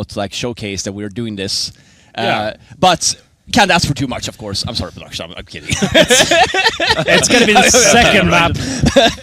to like showcase that we're doing this. But can't ask for too much, of course. I'm sorry, production. I'm kidding. It's going to be the second map,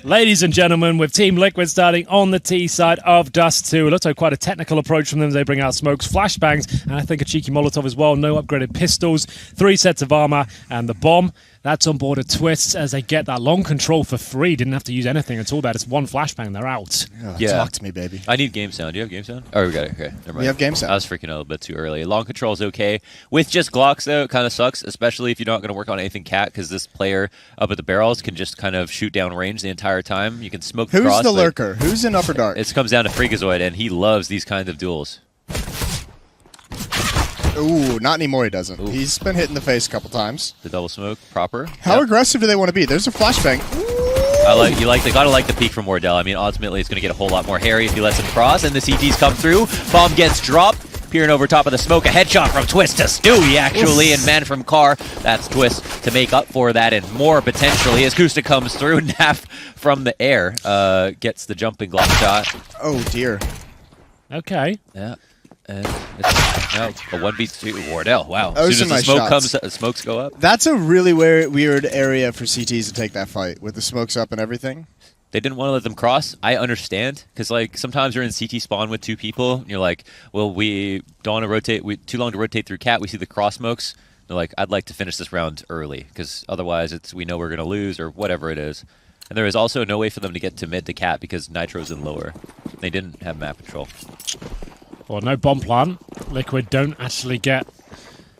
ladies and gentlemen, with Team Liquid starting on the T side of Dust 2. It looks like quite a technical approach from them as they bring out smokes, flashbangs, and I think a cheeky Molotov as well. No upgraded pistols, 3 sets of armor, and the bomb. That's on board of Twists as they get that long control for free. Didn't have to use anything at all. That is 1 flashbang. They're out. Talk to me, baby. I need game sound. Do you have game sound? Oh, we got it. Okay, never mind. We have game sound. I was freaking out a bit too early. Long control is okay. With just Glocks, though, it kind of sucks, especially if you're not going to work on anything cat, because this player up at the barrels can just kind of shoot down range the entire time. You can smoke the cross. Who's the lurker? Who's in upper dark? It comes down to Freakazoid, and he loves these kinds of duels. Ooh, not anymore. He doesn't. Ooh. He's been hit in the face a couple times. The double smoke, proper. How aggressive do they want to be? There's a flashbang. They gotta like the peek from Wardell. I mean, ultimately, it's gonna get a whole lot more hairy if he lets him cross, and the CTs come through. Bomb gets dropped. Peering over top of the smoke, a headshot from Twist to Stewie, actually, and man from Car. That's Twist to make up for that and more, potentially, as Kusta comes through. Naf from the air gets the jumping Glock shot. Oh, dear. Okay. Yeah. And it's a 1v2 Wardell. Wow. Those As soon are as the nice smoke shots. comes, smokes go up. That's a really weird area for CTs to take that fight, with the smokes up and everything. They didn't want to let them cross. I understand, because like sometimes you're in CT spawn with 2 people, and you're like, well, we don't want to rotate. Too long to rotate through cat. We see the cross smokes. They're like, I'd like to finish this round early, because otherwise we know we're going to lose or whatever it is. And there is also no way for them to get to mid to cat because Nitro's in lower. They didn't have map control. Well, no bomb plant. Liquid don't actually get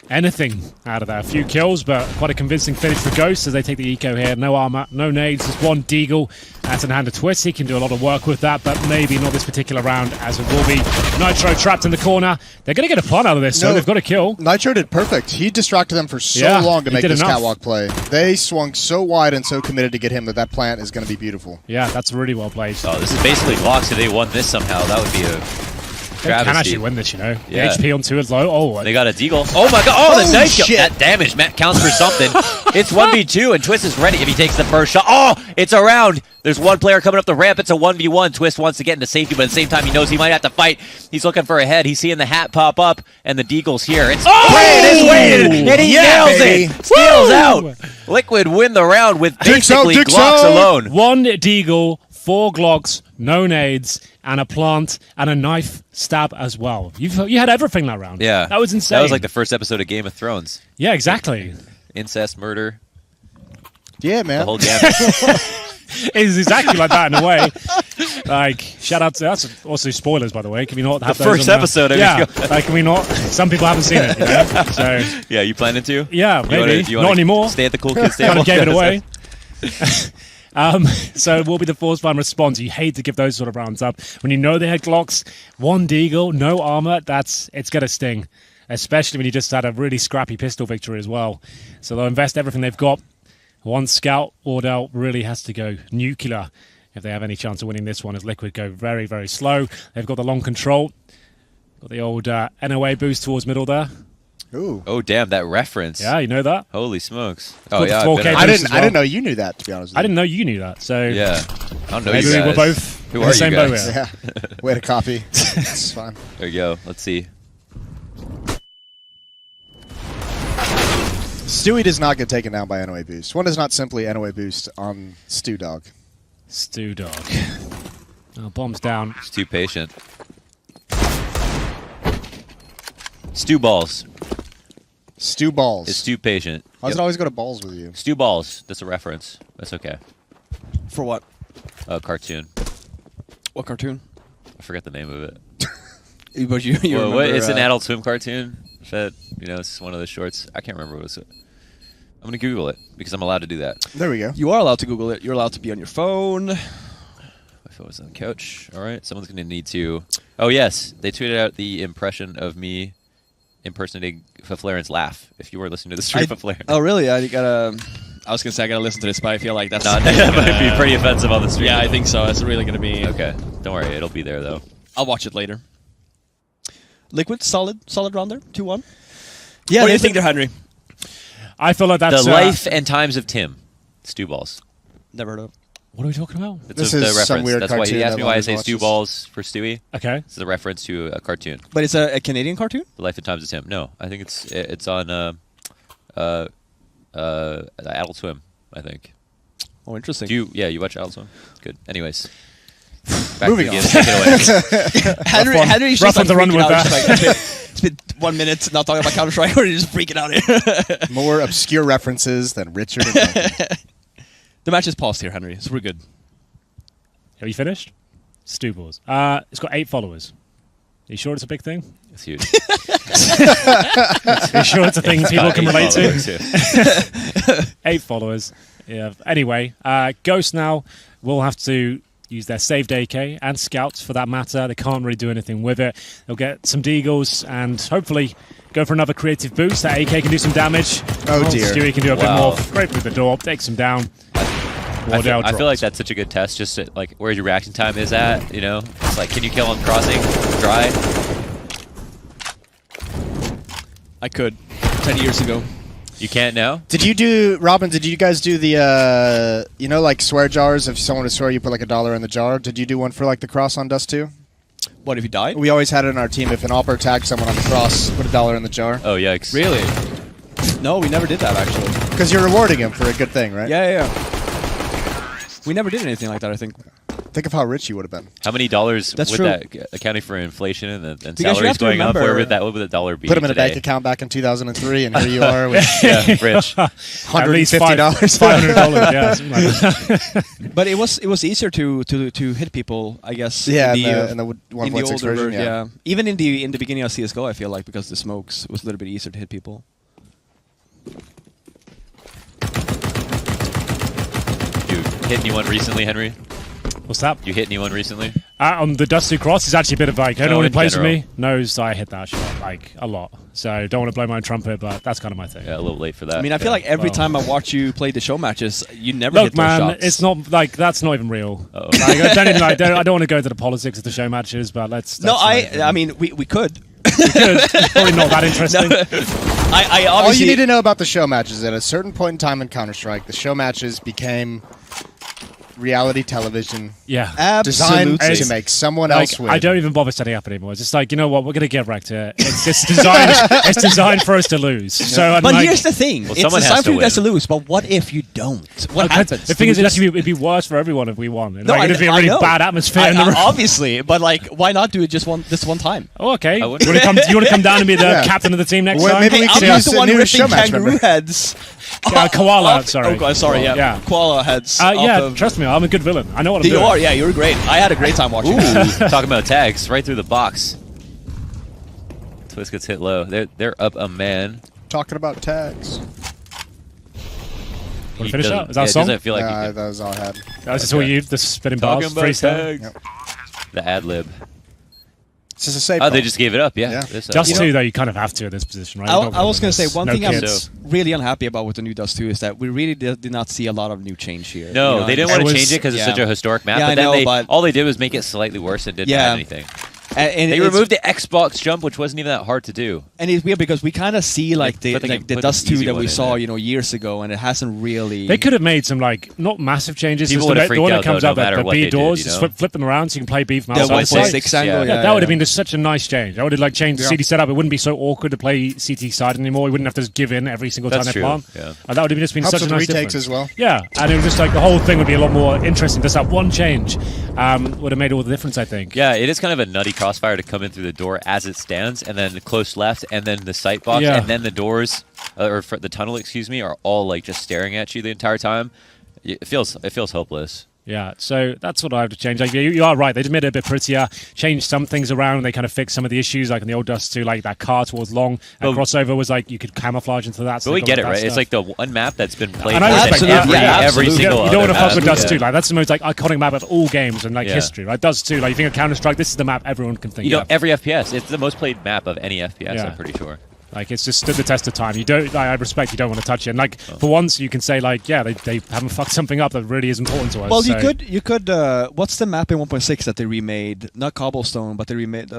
anything out of that. A few kills, but quite a convincing finish for Ghost as they take the eco here. No armor, no nades, just 1 Deagle. That's in hand of Twist. He can do a lot of work with that, but maybe not this particular round, as it will be Nitro trapped in the corner. They're going to get a plant out of this, so they've got a kill. Nitro did perfect. He distracted them for so long to make this catwalk play. They swung so wide and so committed to get him that plant is going to be beautiful. Yeah, that's really well played. Oh, this is basically Glocks. If they won this somehow, that would be a They can travesty. actually win this, you know. Yeah. The HP on 2 is low. Oh, They got a Deagle. Oh my god! Oh, the Holy nice shit. That damage counts for something. It's 1v2, and Twist is ready if he takes the first shot. Oh, it's around. There's 1 player coming up the ramp. It's a 1v1. Twist wants to get into safety, but at the same time, he knows he might have to fight. He's looking for a head. He's seeing the hat pop up, and the Deagle's here. It's weighted, and he nails baby. it. Steals Woo! out. Liquid win the round with Dicks out, basically dicks Glocks out. alone. 1 Deagle, 4 Glocks, no nades, and a plant, and a knife stab as well. You had everything that round. Yeah. That was insane. That was like the first episode of Game of Thrones. Yeah, exactly. Incest, murder, Yeah, the man. whole gamut. It's exactly like that in a way. Like, shout out to that's also spoilers, by the way. Can we not have The those first on episode, I Yeah, mean. like, can we not? Some people haven't seen it, you know? So Yeah, you planning to? yeah, You maybe wanna not anymore. Stay at the cool kids Kind table. of gave it away. So it will be the force farm response. You hate to give those sort of rounds up when you know they had Glocks, 1 Deagle, no armor. It's gonna sting, especially when you just had a really scrappy pistol victory as well. So they'll invest everything they've got. 1 scout Wardell really has to go nuclear if they have any chance of winning this one, as Liquid go very, very slow. They've got the long control, got the old NOA boost towards middle there. Ooh. Oh, damn, that reference. Yeah, you know that. Holy smokes. Got Oh, the yeah. 4K I've been I on- boost didn't. as I didn't well. know you knew that. To be honest with you. I didn't know you knew that. So Yeah. I don't know maybe you we guys. were both Who in are the you same guys? boat. Yeah. Way to copy. It's fine. There you go. Let's see. Stewie does not get taken down by NOA boost. One is not simply NOA boost on Stew Dog. Stew Dog. Oh, bomb's down. It's too patient. Stew balls. Stew balls. It's too patient. Why does Yep. it always go to balls with you? Stew balls. That's a reference. That's okay. For what? A cartoon. What cartoon? I forget the name of it. But you Well, remember, it's an Adult Swim cartoon. That, it's one of the shorts. I can't remember what it was. I'm going to Google it because I'm allowed to do that. There we go. You are allowed to Google it. You're allowed to be on your phone. My phone was on the couch. All right. Someone's going to need to. Oh, yes. They tweeted out the impression of me impersonating Faflaren's laugh. If you were listening to the stream, Faflaren. Oh, really? I gotta. I was gonna say I gotta listen to this, but I feel like that's. No, that might be pretty offensive on the stream. Yeah, I think so. It's really gonna be. Okay. Don't worry. It'll be there, though. I'll watch it later. Liquid, solid round there, 2-1. Yeah. What do you think there, Henry? I feel like that's The life and times of Tim. Stew balls. Never heard of. What are we talking about? This the is reference. some weird That's why he cartoon asked me that why I Lars say watches. stew balls for Stewie. Okay. This is a reference to a cartoon. But it's a Canadian cartoon? The Life and Times of Tim. No, I think it's on Adult Swim, I think. Oh, interesting. You watch Adult Swim? Good. Anyways. Back Moving to the on. game. Take it away. Henry's rough just on the run freaking with out. that. It's been 1 minute not talking about Counter-Strike, or he's just freaking out here. More obscure references than Richard and Duncan. The match is paused here, Henry, so we're good. Are you finished? Stew balls. It's got 8 followers. Are you sure it's a big thing? It's huge. Are you sure it's a thing people can relate to? to. 8 followers. Yeah. Anyway, Ghost now will have to use their saved AK and scouts for that matter. They can't really do anything with it. They'll get some deagles and hopefully go for another creative boost. That AK can do some damage. Oh, dear. Stewie can do a bit Wow. more. Break through the door, takes him down. I feel like that's such a good test. Just to, like where your reaction time is at. You know, it's like, can you kill on crossing? Dry. I could 10 years ago. You can't now. Did you guys do the, like swear jars? If someone would swear, you put like $1 in the jar. Did you do one for like the cross on Dust 2? What, if you died? We always had it in our team. If an opper tagged someone on the cross, put $1 in the jar. Oh yikes! Really? No, we never did that, actually. Because you're rewarding him for a good thing, right? Yeah. We never did anything like that, I think. Think of how rich you would have been. How many dollars That's would true. that, accounting for inflation and you salaries have to going up? remember- What would the dollar be? Put him in a today? bank account back in 2003, and here you are with Yeah, rich. At least $150. $500. Yeah, something like that. But it was easier to hit people, I guess. Yeah, in in the in 1.6 the older version, yeah. Even in the beginning of CS:GO, I feel like, because the smokes was a little bit easier to hit people. You hit anyone recently, Henry? What's that? You hit anyone recently? On the Dust 2 Cross, it's actually a bit of like, anyone who in plays with general. me knows I hit that shot like a lot. So don't want to blow my own trumpet, but that's kind of my thing. Yeah, a little late for that. I mean, I feel like every well. time I watch you play the show matches, you never Look, hit those man, shots. it's not like that's not even real. Uh-oh. Like, I don't want to go into the politics of the show matches, but let's. No, that's I mean, we could. probably not that interesting. I All obviously you need to know about the show matches is at a certain point in time in Counter-Strike, the show matches became reality television Yeah. designed absolutely. to make someone Like, else win. I don't even bother setting up anymore. It's just like, you know what, we're going to get wrecked here. It's just designed. It's designed for us to lose. So I'm But like, here's the thing: it's someone has designed for to you guys to win. lose. But what if you don't? What okay, happens? the thing is, it'd be worse for everyone if we won. No, Like, it'd be a I really know. bad atmosphere in the room. Obviously, but like, why not do it just one time? Oh, okay. I You wouldn't- want to come down and be the Yeah. captain of the team next Well, time? maybe Hey, we I'm could not use the a one new ripping show match kangaroo member. heads. Koala, sorry. Sorry, yeah. Yeah. Koala heads. Yeah, off of- trust me, I'm a good villain. I know what I'm You doing. are, yeah, you were great. I had a great time watching. Ooh, talking about tags, right through the box. Twist gets hit low. They're up a man. Talking about tags. Want He to finish doesn't- up? Is that a it song? doesn't feel like he That can- was all I had. That was just all you, the spinning bars, talking about freestyle. tags. Yep. The ad lib. It's just a safe Oh, they call. just gave it up. Yeah. Yeah. This, Just you two, know, though, you kind of have to in this position, right? I You don't was going to win say one this. thing No I'm kids. really unhappy about with the new Dust 2 is that we really did not see a lot of new change here. No, You know, they didn't and- want to was- change it because it's yeah. such a historic map. Yeah, but I then know, but- all they did was make it slightly worse and didn't Yeah. add anything. And They it's- removed the Xbox jump, which wasn't even that hard to do. And it's weird because we kind of see like the But they can the put Dust an 2 easy that one we in saw, there. years ago, and it hasn't really. They could have made some, like, not massive changes. People Just would have the one freaked that out, comes though, up no at matter the what B they did, doors, you just know? flip them around so you can play B from the outside. 1.6 angle. yeah. Yeah, That would have yeah. been just such a nice change. I would have like changed the Yeah. CD setup. It wouldn't be so awkward to play CT side anymore. We wouldn't have to just give in every single That's time they true, plant. yeah. And that would have just been Helps such a with nice retakes difference. as well. Yeah, and it was just like the whole thing would be a lot more interesting. Just that one change would have made all the difference, I think. Yeah, it is kind of a nutty crossfire to come in through the door as it stands, and then the close left, and then the sight box, Yeah. and then the doors, the tunnel, excuse me, are all like just staring at you the entire time. It feels hopeless. Yeah, so that's what I have to change. Like you are right; they just made it a bit prettier, changed some things around, and they kind of fixed some of the issues, like in the old Dust 2, like that car towards long. And But- crossover was like you could camouflage into that. so But they we got get rid it, of that right? It's stuff. like the one map that's been played And I more than respect that. every Yeah, every absolutely. single You other don't want to fuck map. with Dust Yeah. 2. Like that's the most like iconic map of all games and like Yeah. history. Like Dust 2, like you think of Counter Strike, this is the map everyone can think You know, of. every FPS. It's the most played map of any FPS, Yeah. I'm pretty sure. Like it's just stood the test of time. You don't. I respect you don't want to touch it. And like for once, you can say like, yeah, they haven't fucked something up that really is important to us. Well, so. you could. What's the map in 1.6 that they remade? Not Cobblestone, but they remade.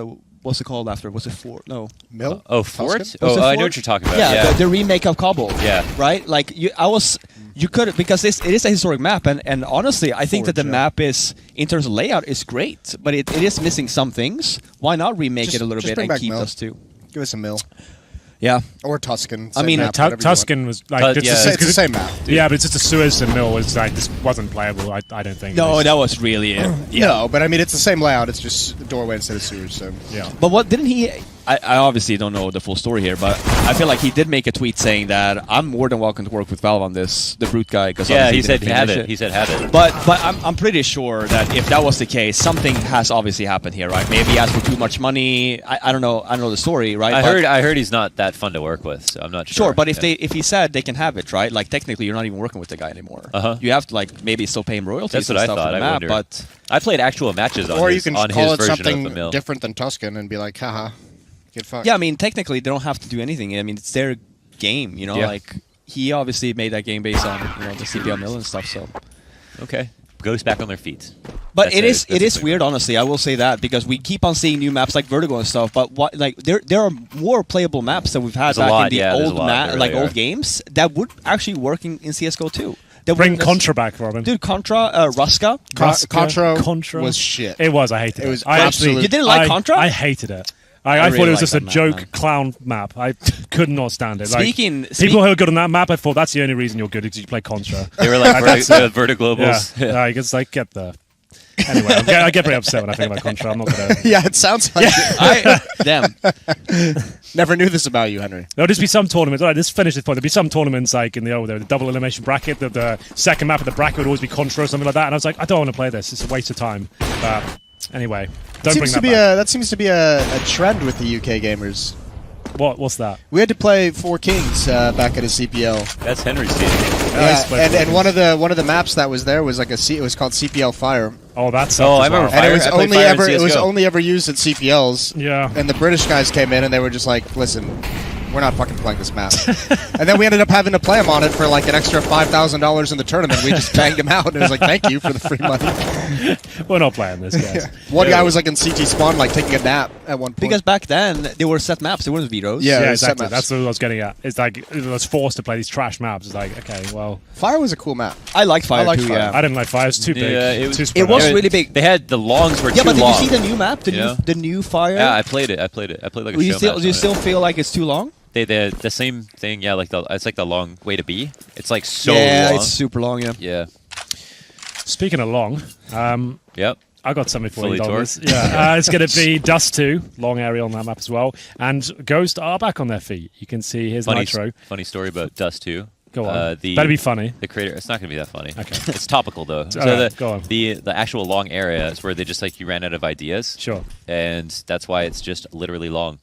what's it called after? Was it Fort? No. Mill? Oh, Fort? Tuscan? Was it Oh, I know Fort? what you're talking about. Yeah, Yeah. the remake of Cobble. Yeah. Right? Like you could, because it is a historic map, and honestly, I think that the Forge, yeah. map is, in terms of layout, is great, but it is missing some things. Why not remake Just- it a little just bit bring and back keep Mill. those two? Give us a Mill. Yeah. Or Tuscan. I same mean, map, whatever you want. Tuscan was like But, just yeah, It's the same map. Yeah, but it's just the Suez and Mill was like this wasn't playable. I don't think. No, that was really it. Yeah. No, but I mean, it's the same layout. It's just a doorway instead of sewers. So Yeah. But what didn't he? I obviously don't know the full story here, but I feel like he did make a tweet saying that I'm more than welcome to work with Valve on this, the Brute guy. Because Yeah, he said have it. He said have it. But I'm pretty sure that if that was the case, something has obviously happened here, right? Maybe he asked for too much money. I don't know. I don't know the story, right? I But- heard he's not that fun to work with, so I'm not sure. Sure, but Yeah. if he said they can have it, right? Like technically, you're not even working with the guy anymore. Uh-huh. You have to like maybe still pay him royalties That's what and I stuff thought. for the I map, wonder. but I played actual matches on or his, you can on call his it version of the something mill. different than Tuscan and be like, haha, get fucked. yeah, I mean technically they don't have to do anything. I mean it's their game, you know. Yeah. Like he obviously made that game based on the CPL mill and stuff. So, Okay, ghosts back on their feet. but That's it is a- weird, honestly. I will say that because we keep on seeing new maps like Vertigo and stuff. But what like there are more playable maps that we've had There's a back lot, in the yeah, there's old a lot. There like really old are. games that would actually work in CS:GO too. That Bring would- Contra back, Robin. Dude, Contra, Ruska. Contra was shit. It was. I hated it. It was I absolute- You didn't like I- Contra? I hated it. I really thought it was like just a that map, joke man. clown map. I could not stand it. Like, Speaking- people who are good on that map, I thought that's the only reason you're good because you play Contra. They were like Vertiglobals. Yeah, like, it's like get the. Anyway, I get very upset when I think about Contra. I'm not gonna. Yeah, it sounds like it. Damn. Never knew this about you, Henry. There'll just be some tournaments. All right, let's finish this point. There'll be some tournaments like in the double elimination bracket. The second map of the bracket would always be Contra or something like that. And I was like, I don't want to play this. It's a waste of time. But anyway, don't bring Seems that to be back. that seems to be a trend with the UK gamers. What's that? We had to play Four Kings back at a CPL. That's Henry's team. Yeah, played Four and one of the maps that was there was like it was called CPL Fire, Oh, that's. Oh, I remember and Fire. it was I played only Fire in ever CS:GO. only ever used at CPLs. Yeah. And the British guys came in and they were just like, listen, we're not fucking playing this map. And then we ended up having to play him on it for like an extra $5,000 in the tournament. We just banged him out and it was like, thank you for the free money. We're not playing this, guys. One guy was like in CT spawn, like taking a nap at one point. Because back then, they were set maps. They weren't vetoes. Yeah, Yeah, it was set exactly. maps. That's what I was getting at. It's like it was forced to play these trash maps. It's like, okay, well, Fire was a cool map. I liked Fire I liked too, Fire. yeah. I didn't like Fire. It's too big. Yeah, it was- too it spread was out. really big. They had the longs were Yeah, too but did long. you see the new map? Yeah. The new Fire? Yeah, I played it. I played it like a Do you show still match do you on still it. feel like it's too long? They the same thing. Yeah, like it's like the long way to be. It's like so yeah, long. it's super long. Yeah. Yeah. Speaking of long, Yep. I got something for Fully you, Douglas. Yeah, it's going to be Dust 2, long area on that map as well, and Ghost are back on their feet. You can see here's Nitro. Funny story about Dust 2. Go on. The Better be funny. The creator. It's not going to be that funny. Okay. It's topical though. So Alright, go on. the actual long area is where they just like you ran out of ideas. Sure. And that's why it's just literally long.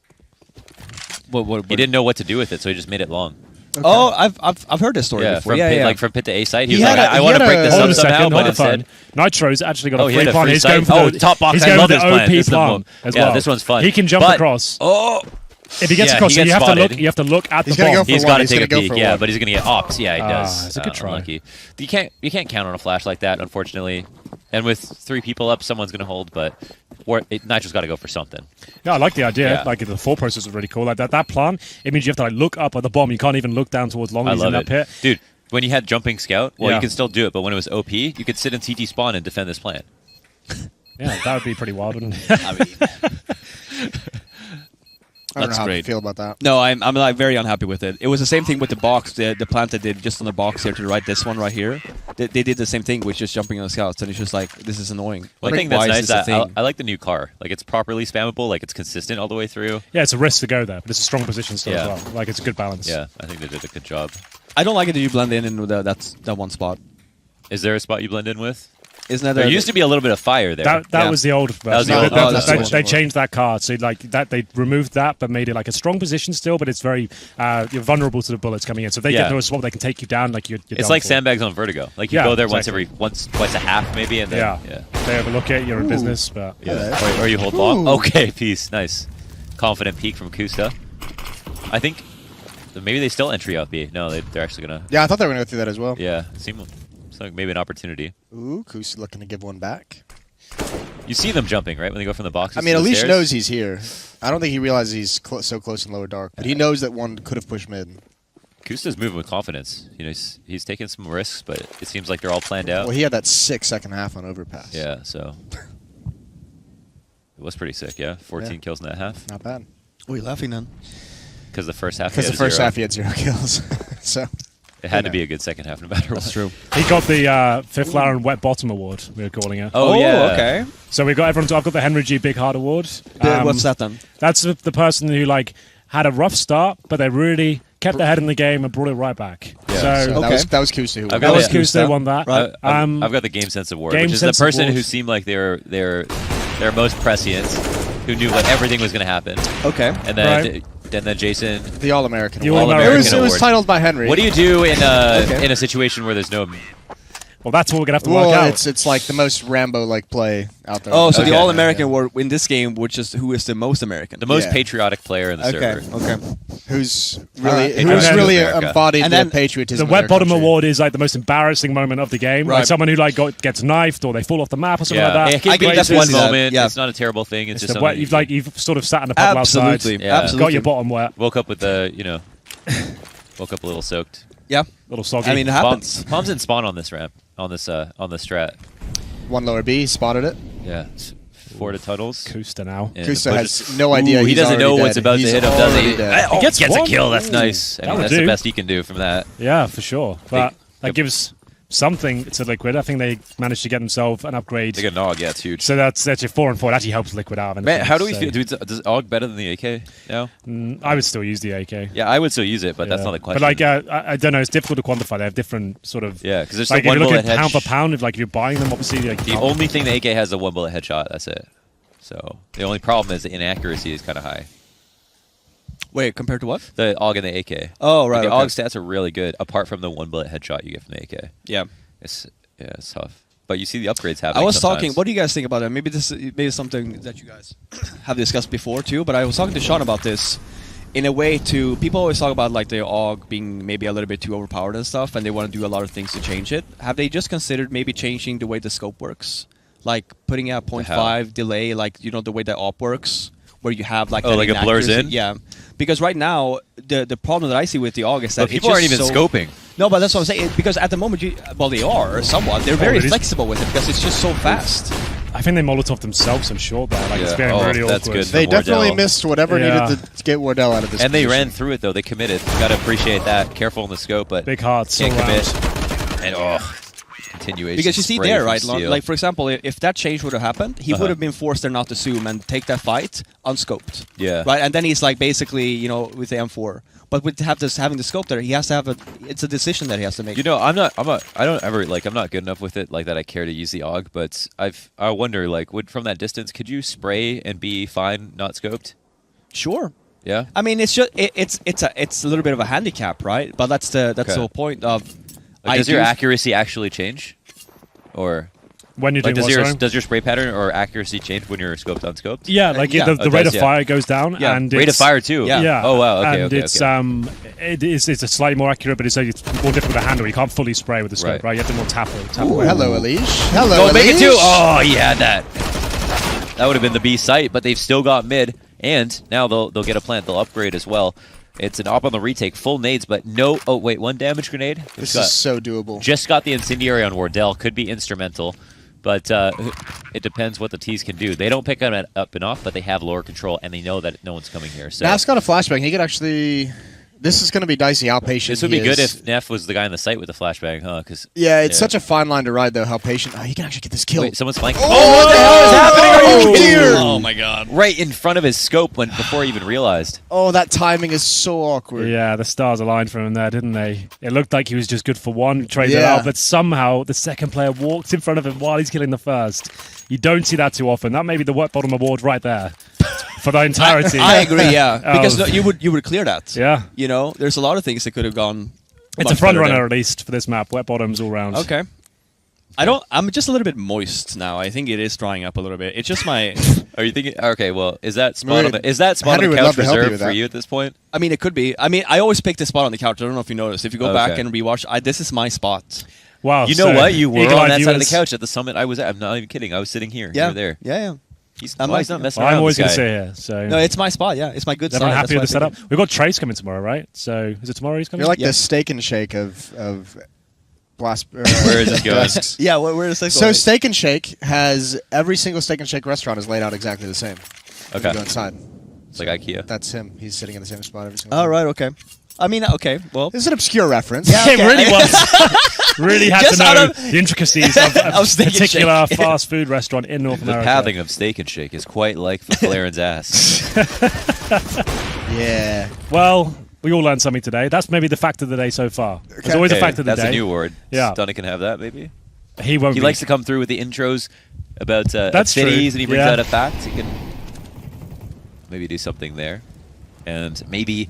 What, He didn't know what to do with it, so he just made it long. Oh, I've heard this story Yeah, before. from Yeah, pit, yeah. like from pit to A site. He He was like, had a- I he want to had break a- this Hold up on a somehow, second, but hold the instead. phone. Nitro's actually got Oh, a he free had a plan. free He's site? going for Oh, the top box. He's I going love for this the plan. OP This is the plan one. as Yeah, well. this one's fun. He can jump But- across. Oh, If he gets Yeah, across, he so you gets have to spotted. look. You have to look at He's the gonna bomb. go for he's one. got to He's take a gonna go peek. for Yeah, one. but he's going to get ops. Yeah, he does. it's a good try. Unlucky. You can't count on a flash like that, unfortunately. And with 3 people up, someone's going to hold. But Nitro's got to go for something. Yeah, I like the idea. Yeah. Like the thought process is really cool. Like that plan. It means you have to like look up at the bomb. You can't even look down towards long I as in love that it, pit. dude. When you had jumping scout, well, Yeah. you can still do it. But when it was OP, you could sit in CT spawn and defend this plant. Yeah, that would be pretty wild, wouldn't it? I mean, I don't know That's how great. to feel about that. no, I'm like very unhappy with it. It was the same thing with the box, the plant that did just on the box here to the right. This one right here, they did the same thing with just jumping on the scouts, and it's just like this is annoying. One Like, thing that's why is nice, this a that thing? I like the new car. Like it's properly spammable. Like it's consistent all the way through. Yeah, it's a risk to go there, but it's a strong position still Yeah. as well. Like it's a good balance. Yeah, I think they did a good job. I don't like it that you blend in with that one spot. Is there a spot you blend in with? Isn't that There used to be a little bit of fire there. That Yeah. was the old version. was the old- oh, that's the they, old they one. changed that card, so like that they removed that, but made it like a strong position still. But it's very you're vulnerable to the bullets coming in. So if they Yeah. get into a swap, they can take you down. Like you're It's done like for. sandbags on Vertigo. Like you Yeah, go there exactly. twice a half maybe, and then Yeah. They overlook it. You're in business, but Or you hold long. Okay, peace. Nice. Confident peek from Kusta. I think maybe they still entry out B. No, they're actually gonna. Yeah, I thought they were going to go through that as well. Yeah, seems like maybe an opportunity. Ooh, Kusi looking to give one back. You see them jumping, right, when they go from the boxes. I mean, to the Elish stairs? knows he's here. I don't think he realizes he's so close in lower dark, but he knows that one could have pushed mid. Kusta's moving with confidence. You know, he's taking some risks, but it seems like they're all planned out. Well, he had that sick second half on overpass. Yeah, so it was pretty sick. Yeah, 14 Yeah. kills in that half. Not bad. What are you laughing then? Because the first half. Because he the had first 0. half he had 0 kills. So It had to Yeah. be a good second half, no matter what. That's true. He got the Fifth Laren Wet Bottom Award, we were calling it. Oh, yeah. okay. So we got everyone to, I've got the Henry G. Big Heart Award. What's that then? That's the person who, like, had a rough start, but they really kept their head in the game and brought it right back. Yeah. So So Okay. that was Kusta who I've won. got that was Yeah. Kusta won that. Right. I've got the Game Sense Award, Game which is the Sense person Award. who seemed like they're most prescient, who knew like everything was going to happen, Okay. and then Right. Jason. The All-American. The award. All-American It was award. titled by Henry. What do you do in Okay. in a situation where there's no? Well, that's what we're going to have to work Well, out. it's like the most Rambo-like play out there. Oh, so Okay. the All-American Yeah. award in this game, which is who is the most American? The most Yeah. patriotic player in the Okay. server. Okay. Who's Alright. really who's And then- really America. embodied And the then patriotism. The of Wet their Bottom country. Award is like the most embarrassing moment of the game. Like Right. someone who like gets knifed or they fall off the map or something Yeah, like it that. can I be can just definitely one see that. moment. Yeah. It's not a terrible thing. It's It's just the something wet, you've sort of sat in a puddle outside, Absolutely. Yeah. Absolutely. got your bottom wet, woke up with the woke up a little soaked. Yeah. little soggy. I mean, it happens. Bombs didn't spawn on this ramp on this strat. One lower B spotted it. Yeah, 4 to tunnels. Kusta now. And Kusta the has budget- no idea. Ooh, he he's doesn't know already what's dead. about He's to hit him, does already he? dead. Oh, gets gets a one. kill. That's Ooh, nice. I that mean, would that's the do. best he can do from that. Yeah, for sure. But that Yep. gives something to Liquid. I think they managed to get themselves an upgrade. Take a nog. Yeah, it's huge. So that's your 4 and 4. It actually helps Liquid out. Of anything, Man, how do we so- feel? Does AUG better than the AK now? I would still use the AK. Yeah, I would still use it, but that's Yeah. not the question. But like, I don't know. It's difficult to quantify. They have different sort of. yeah, because there's Like the if one you look bullet at pound for headshot. pound, if like you're buying them, obviously like The only thing the AK has is a one bullet headshot. That's it. So the only problem is the inaccuracy is kind of high. Wait, compared to what? The AUG and the AK. Oh, Like, right. the okay. AUG stats are really good, apart from the one bullet headshot you get from the AK. Yeah. It's tough. But you see the upgrades happening. I was sometimes. talking. What do you guys think about that? Maybe this is something that you guys have discussed before too. But I was talking to Sean about this. In a way, to people always talk about like the AUG being maybe a little bit too overpowered and stuff, and they want to do a lot of things to change it. Have they just considered maybe changing the way the scope works, like putting a 0.5 delay, like the way the op works, where you have like Oh, that like it blurs inaccuracy? in? Yeah, because right now the problem that I see with the AUG is that But people it's aren't just even so- scoping. No, but that's what I'm saying. Because at the moment, they are somewhat. They're very it is- flexible with it because it's just so fast. I think they Molotov themselves and short there. Like it's Yeah. getting Oh, really that's awkward. good. They From definitely Wardell. missed whatever Yeah. needed to get Wardell out of this. And they position. ran through it though. They committed. Got to appreciate that. Careful in the scope, but Big hearts all can't around. commit. And continuation. Because you see spray there, from right? Steel. Like for example, if that change would have happened, he Uh-huh. would have been forced there not to zoom and take that fight unscoped. Yeah. Right, and then he's like basically, with the M4. But with having the scope there, he has to have it's a decision that he has to make. I'm not I'm not good enough with it like that. I care to use the AUG, but I wonder like from that distance, could you spray and be fine not scoped? Sure. Yeah. I mean, it's just it's a little bit of a handicap, right? But that's the Okay. whole point of. Like, does your accuracy actually change, or When you're like doing what, sorry? does your spray pattern or accuracy change when you're scoped unscoped? Yeah, like yeah. the Oh, it rate does, of yeah. fire goes down, Yeah. and Rate of it's- fire too. Yeah. Yeah. Oh wow. Okay. And okay. it's okay. it's slightly more accurate, but it's more difficult to handle. You can't fully spray with the scope, Right. right? You have to more tap it. Ooh, hello, Elish. Hello, Go make it too. Elish. Oh, he had that. That would have been the B site, but they've still got mid, and now they'll get a plant. They'll upgrade as well. It's an op on the retake, full nades, but no. Oh wait, one damage grenade. This is so doable. Just got the incendiary on Wardell. Could be instrumental, but it depends what the T's can do. They don't pick him up and off, but they have lower control, and they know that no one's coming here. So Naf's got a flashbang. He could actually. This is going to be dicey how patient this would he be good is. if Neff was the guy in the site with the flashbang, huh? Because Yeah, it's such a fine line to ride, though, how patient. Oh, he can actually get this kill. wait, someone's flanking. Oh, what the hell is happening? Are you here? Oh my god. Right in front of his scope before he even realized. Oh, that timing is so awkward. Yeah, the stars aligned for him there, didn't they? It looked like he was just good for one, traded Yeah. out, but somehow the second player walked in front of him while he's killing the first. You don't see that too often. That may be the Wet Bottom Award right there for the entirety. I agree. Yeah, because Oh. no, you would clear that. Yeah. There's a lot of things that could have gone. It's much a front better runner there. at least for this map. Wet Bottoms all round. Okay. I'm just a little bit moist now. I think it is drying up a little bit. It's just my. Are you thinking? Okay, well, is that spot Henry- on the spot Henry on the would couch love to help you reserved with for that. you at this point? I mean, it could be. I mean, I always pick the spot on the couch. I don't know if you noticed. If you go back Okay. and rewatch, this is my spot. Wow. You know what? You were on eagle-eyed that side of the viewers. couch at the summit I was at. I'm not even kidding. I was sitting here. You Yeah, were there. yeah. He's, I'm why like- he's not messing Well, around. I'm always this going to guy. sit here. So No, it's my spot. Yeah, it's my good is everyone side. happy with the That's why I setup? We've got Trace coming tomorrow, right? So is it tomorrow he's coming? You're like Yeah. the steak and shake of blast. Where is this going? desks. Yeah, where is this? So Steak and Shake has every single Steak and Shake restaurant is laid out exactly the same. When you Okay. go inside. It's like IKEA. That's him. He's sitting in the same spot every single All time. right. Okay. I mean, okay. Well, This is an obscure reference. Yeah. It Okay. really was. Really had Just to out know of- the intricacies of a Of Steak and particular Shake. fast food restaurant in North The America. pathing of Steak and Shake is quite like McLaren's ass. Yeah. Well, we all learned something today. That's maybe the fact of the day so far. There's always a Okay, fact of the that's day. a new word. Yeah. Stunna can have that, maybe. He won't. He be. likes to come through with the intros about That's true. cities, and he brings Yeah. out a fact. He can maybe do something there, and maybe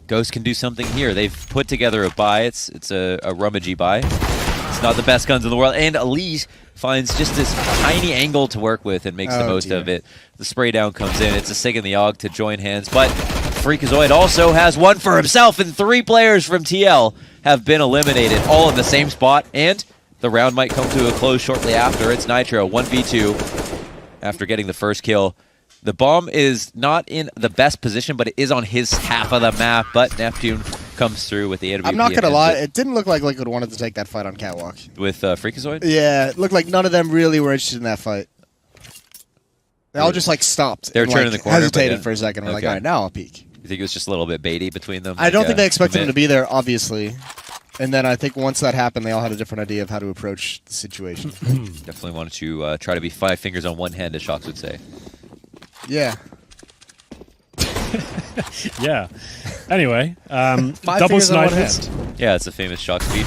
Ghost can do something here. They've put together a buy. It's a rummagey buy. It's not the best guns in the world, and Elise finds just this tiny angle to work with and makes the Oh, most dear. of it. The spray down comes in. It's a Sig and the Og to join hands, but Freakazoid also has one for himself, and 3 players from TL have been eliminated, all in the same spot, and the round might come to a close shortly after. It's Nitro, 1v2, after getting the first kill. The bomb is not in the best position, but it is on his half of the map, but Neptune comes through with the AWP. I'm not and gonna ends lie, it it didn't look like Liquid wanted to take that fight on Catwalk. with Freakazoid? Yeah, it looked like none of them really were interested in that fight. They all just like stopped. They were and, turning like, the corner, but hesitated yeah. for a second. We're like, Okay. all right, now I'll peek. You think it was just a little bit baity between them? I don't Like, think they expected him commit? to be there, obviously. And then I think once that happened, they all had a different idea of how to approach the situation. Definitely wanted to try to be 5 fingers on one hand, as Shox would say. Yeah. Yeah. Anyway, 5 double fingers on one snipers hand. Yeah, it's a famous Shox speech.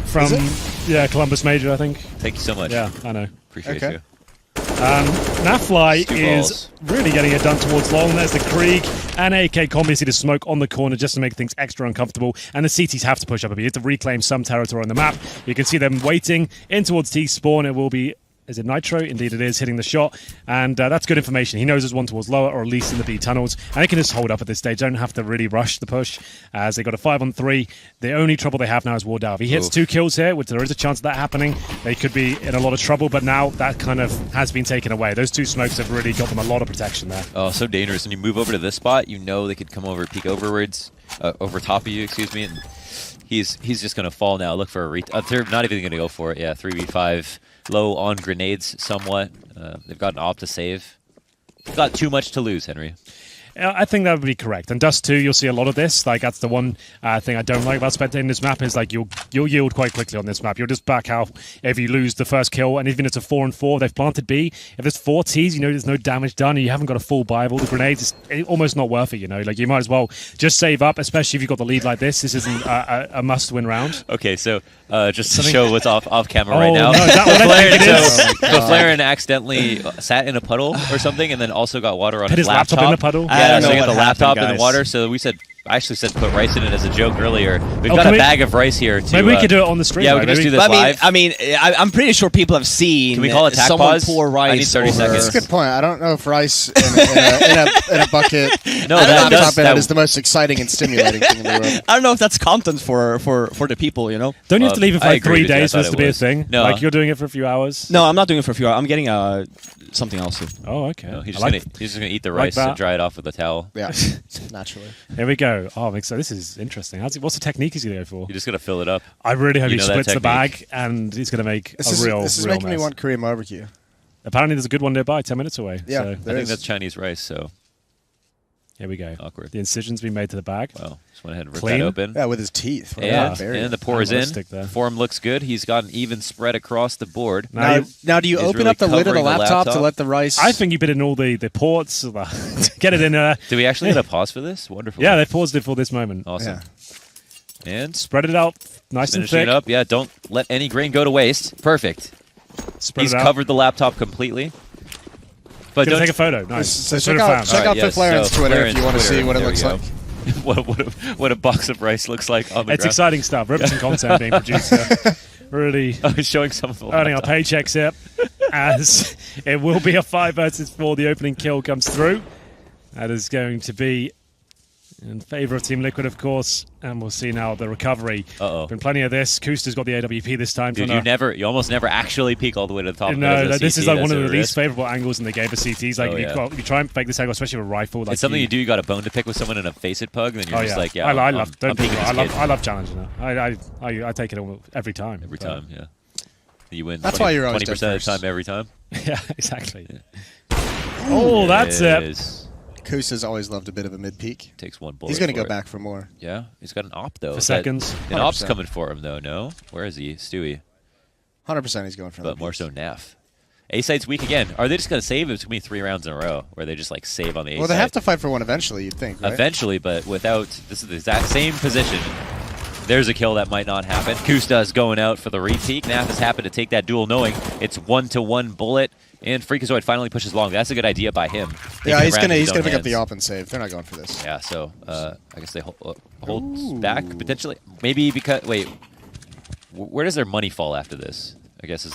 from Is Columbus Major, I think. Thank you so much. Yeah, I know. Appreciate Okay. you. Nafly Stu is balls. really getting it done towards long. There's the Krieg and AK Combi see the smoke on the corner just to make things extra uncomfortable. And the CTs have to push up a bit to reclaim some territory on the map. You can see them waiting in towards T spawn. It will be. Is it Nitro? Indeed it is, hitting the shot. And that's good information. He knows there's one towards lower, or at least in the B tunnels. And they can just hold up at this stage. Don't have to really rush the push, as they got a 5-on-3. The only trouble they have now is Wardell. If he hits Oof. 2 kills here, which there is a chance of that happening, they could be in a lot of trouble. But now that kind of has been taken away. Those 2 smokes have really got them a lot of protection there. Oh, so dangerous. When you move over to this spot, you know they could come over, peek overwards, over top of you, excuse me, and he's just going to fall now. Look for a they're not even going to go for it. Yeah, 3v5, low on grenades somewhat. They've got an op to save. They've got too much to lose, Henry. I think that would be correct. And Dust 2, you'll see a lot of this. Like, that's the one thing I don't like about spectating this map is, like, you'll yield quite quickly on this map. You'll just back out if you lose the first kill. And even if it's a 4-on-4, they've planted B. If there's 4 Ts, you know there's no damage done and you haven't got a full buy of all the grenades, it's almost not worth it, you know? Like, you might as well just save up, especially if you've got the lead like this. This isn't a must-win round. Okay, so just to show what's off camera right Oh, now. no, is that what I think it is? Flaren accidentally sat in a puddle or something, and then also got water on Put his laptop. laptop in the puddle? I Yeah, don't so know he got what the laptop happened, in the guys. water. So I actually said put rice in it as a joke earlier. We've Oh, got can a we- bag of rice here. To, Maybe we could do it on the stream. Yeah, we right? can just Maybe- do this But live. I'm pretty sure people have seen. Can we call it tac someone pause? pour rice I need 30 over- seconds. That's a good point. I don't know if rice in a bucket No, and that a does- laptop in that- it is the most exciting and stimulating thing in the world. I don't know if that's content for the people, you know. Don't you have to leave it for I like agree 3 with you. I days for thought this it to be a was. thing? No. Like, you're doing it for a few hours? No, I'm not doing it for a few hours. I'm getting something else. Oh, okay. No, he's I just like- gonna eat the like rice that. and dry it off with a towel. Yeah, naturally. Here we go. Oh, so this is interesting. What's the technique he's going to go for? You're just gonna fill it up. I really hope You he know that splits the bag technique. and he's going to make This a is real making me mess. want Korean barbecue. Apparently, there's a good one nearby, 10 minutes away. Yeah, So I there think is. that's Chinese rice. So here we go. awkward. The incision's been made to the bag. Wow, just went ahead and ripped Clean. that open. Yeah, with his teeth. What Yeah. about Barry? And the pour is in. Animalistic there. Form looks good. He's got an even spread across the board. Now, Now, do you He's open really up the lid of the covering the laptop, to laptop. let the rice? I think you put in all the ports. Get it in there. Do we actually get a pause for this? Wonderful. Yeah, they paused it for this moment. Awesome. Yeah. And Spread it out nice and finishing thick. it up. Yeah, don't let any grain go to waste. Perfect. Spread He's it out. covered the laptop completely. But Gonna don't take a photo. Nice. So That's check what I out found. check Alright, out yes, the Flaren's so Twitter if Flaren's you want to see Twitter, what it there looks we like. go. what a box of rice looks like on the It's ground. exciting stuff. Ripping content being produced here. Really Oh, he's showing some of the earning our laptop. paychecks here as it will be a 5 versus 4. The opening kill comes through. That is going to be in favor of Team Liquid, of course, and we'll see now the recovery. Uh-oh. Been plenty of this. Kusta's got the AWP this time. Dude, you almost never actually peek all the way to the top. No, this is like one of the risk. least favorable angles in the game for CTs. Like, Oh, if you try and fake this angle, especially with a rifle, like It's something you do. You got a bone to pick with someone in a face it pug, then you're Oh just yeah, like, yeah. I love. I'm Don't think peeking I this love. kid I love challenging her. I take it every time. every but- time. Yeah, you win. That's why you're always 20% dead of the time first. every time. Yeah, exactly. Oh, that's it. Is- Kusa's always loved a bit of a mid peak. Takes one bullet. He's going to for go it. back for more. Yeah, he's got an op though. For That- seconds. An op's 100%. coming for him though. No, where is he, Stewie? 100% he's going for But the more peaks. so Naf. A side's weak again. Are they just gonna save? It's gonna be 3 rounds in a row where they just like save on the A Well, side. they have to fight for one eventually, you'd think, right? Eventually, but without this is the exact same position. There's a kill that might not happen. Kusta is going out for the repeat. Naf has happened to take that duel, knowing it's 1-to-1 bullet, and Freakazoid finally pushes long. That's a good idea by him. Yeah, Taking he's it gonna around his own pick up the hands. op and save. They're not going for this. Yeah, so I guess they hold back potentially. Maybe because wait, where does their money fall after this? I guess is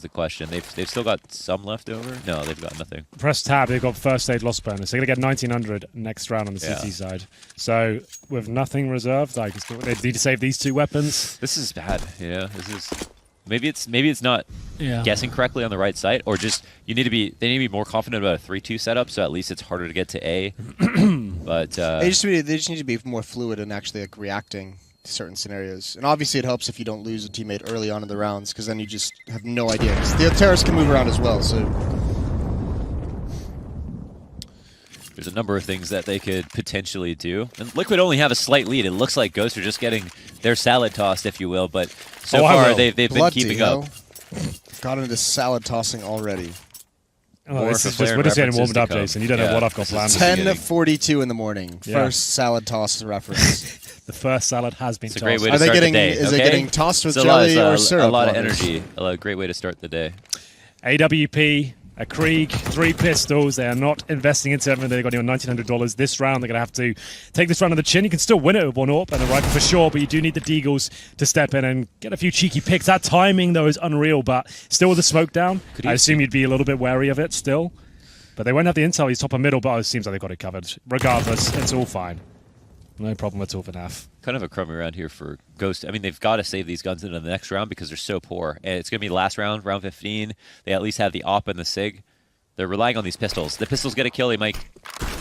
the question. They've still got some left over. No, they've got nothing. Press tab. They've got first stage loss bonus. They're gonna get 1900 next round on the Yeah. CT side. So with nothing reserved, like they need to save these 2 weapons. This is bad. Yeah, this is maybe it's not Yeah. guessing correctly on the right side, or just they need to be more confident about a 3-2 setup, so at least it's harder to get to A. But They just need to be more fluid and actually like reacting to certain scenarios. And obviously, it helps if you don't lose a teammate early on in the rounds, because then you just have no idea. 'Cause the terrorists can move around as well. So there's a number of things that they could potentially do. And Liquid only have a slight lead. It looks like Ghosts are just getting their salad tossed, if you will. But so I far will. they've been bloody keeping hell. up. Got into salad tossing already. Oh, More this for is Flare just, we're just getting references warmed to up, come. Jason. You don't Yeah, know what I've got this is planned. ten- 10:42 in the morning. Yeah. First salad toss reference. The first salad has been It's a tossed. great way to Are they start getting? the day. Is okay? it getting tossed with It's a lot- jelly or it's syrup? A lot of Lovers? energy. A great way to start the day. AWP, a Krieg, 3 pistols. They are not investing into everything. They've got you on $1,900 this round. They're going to have to take this round on the chin. You can still win it with 1 AWP and a rifle for sure, but you do need the Deagles to step in and get a few cheeky picks. That timing, though, is unreal, but still with the smoke down, Could you I assume you'd be a little bit wary of it still. But they won't have the intel. He's top and middle, but it seems like they've got it covered. Regardless, it's all fine. No problem at all for NAF. Kind of a crummy round here for Ghost. I mean, they've got to save these guns into the next round because they're so poor. And it's going to be the last round, round 15. They at least have the op and the SIG. They're relying on these pistols. The pistols get a kill. They might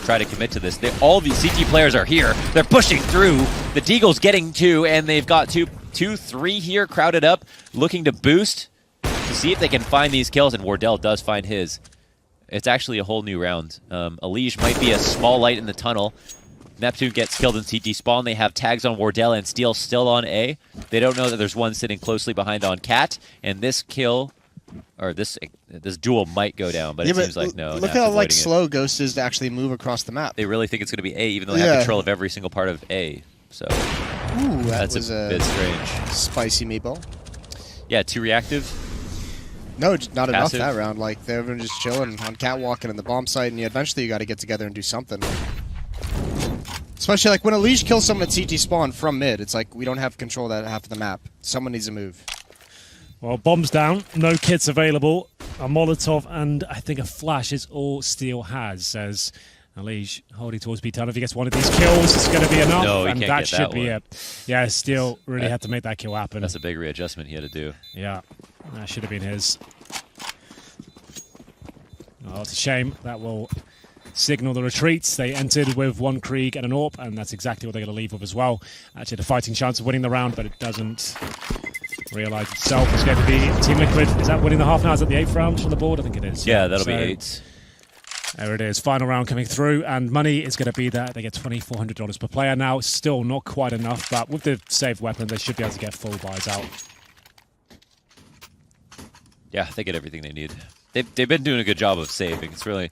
try to commit to this. All these CT players are here. They're pushing through. The Deagle's getting 2, and they've got 3 here crowded up, looking to boost to see if they can find these kills. And Wardell does find his. It's actually a whole new round. Elige might be a small light in the tunnel. Neptune gets killed in CT spawn. They have tags on Wardell and Steel still on A. They don't know that there's one sitting closely behind on Cat. And this kill, or this duel might go down, but it seems like no. Look Naf's how like avoiding it. slow Ghost is to actually move across the map. They really think it's going to be A, even though they have Yeah. control of every single part of A. So Ooh, that that's was a bit strange. spicy meatball. Yeah, too reactive. No, not enough Passive. that round. Like they've been just chilling on catwalking in the bomb site, and eventually you got to get together and do something. Especially like when Elige kills someone at CT spawn from mid, it's like we don't have control of that half of the map. Someone needs to move. Well, bombs down, no kits available. A Molotov and I think a flash is all Steel has, says Elige, holding towards B-Town. If he gets one of these kills, it's going to be enough, No, he and can't that get should that be one. it. Yeah, Steel really had to make that kill happen. That's a big readjustment he had to do. Yeah, that should have been his. Oh, it's a shame. That will signal the retreats. They entered with 1 Krieg and an AWP, and that's exactly what they're going to leave with as well. Actually, had a fighting chance of winning the round, but it doesn't realise itself. It's going to be Team Liquid. Is that winning the half now? Is that the 8th round on the board? I think it is. Yeah, that'll be So, 8. There it is. Final round coming through, and money is going to be there. They get $2,400 per player now. Still not quite enough, but with the saved weapon, they should be able to get full buys out. Yeah, they get everything they need. They've been doing a good job of saving. It's really,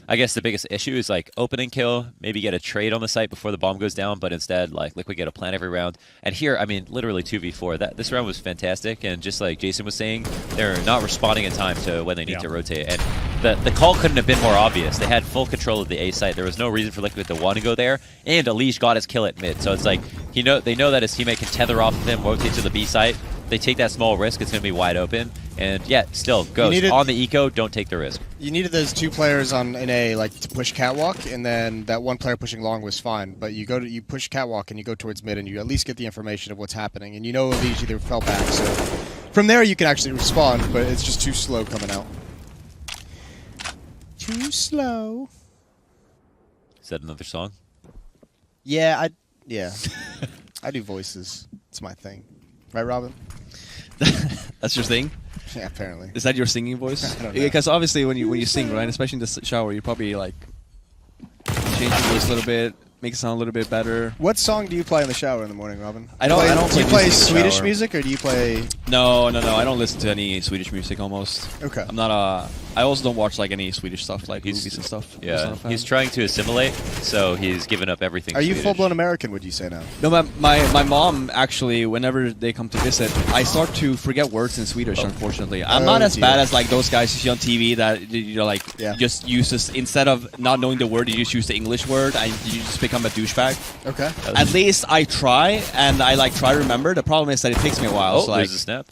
I guess the biggest issue is like opening kill, maybe get a trade on the site before the bomb goes down, but instead like Liquid get a plan every round. And here, I mean, literally 2v4. This round was fantastic, and just like Jason was saying, they're not responding in time to when they need Yeah. to rotate. And the call couldn't have been more obvious. They had full control of the A site. There was no reason for Liquid to want to go there, and Elige got his kill at mid. So it's like they know that his teammate can tether off of him, rotate to the B site. They take that small risk, it's going to be wide open. And yeah, still, Ghost, needed- on the eco, don't take the risk. You needed those 2 players in A like to push catwalk, and then that 1 player pushing long was fine. But you push catwalk and you go towards mid, and you at least get the information of what's happening, and you know these either fell back. So from there you can actually respond, but it's just too slow coming out. Too slow. Is that another song? Yeah, I do voices. It's my thing, right, Robin? That's your thing. Yeah, apparently. Is that your singing voice? I don't know. Because obviously when you sing, right, especially in the shower, you probably like change your voice a little bit, make it sound a little bit better. What song do you play in the shower in the morning, Robin? I don't Do you play play music in the Swedish shower. music or do you play? No. I don't listen to any Swedish music almost. Okay. I'm not a. I also don't watch like any Swedish stuff, like He's- movies and stuff. I'm just Yeah, not a fan. he's trying to assimilate, so he's given up everything. Are you Swedish. full blown American? Would you say now? No, my mom actually, whenever they come to visit, I start to forget words in Swedish. Unfortunately, I'm not Oh, as bad dear. as like those guys you see on TV that you know like Yeah. just uses instead of not knowing the word, you just use the English word and you just become a douchebag. Okay. At least I try and I like try to remember. The problem is that it takes me a while. Oh, so, like, there's a snap.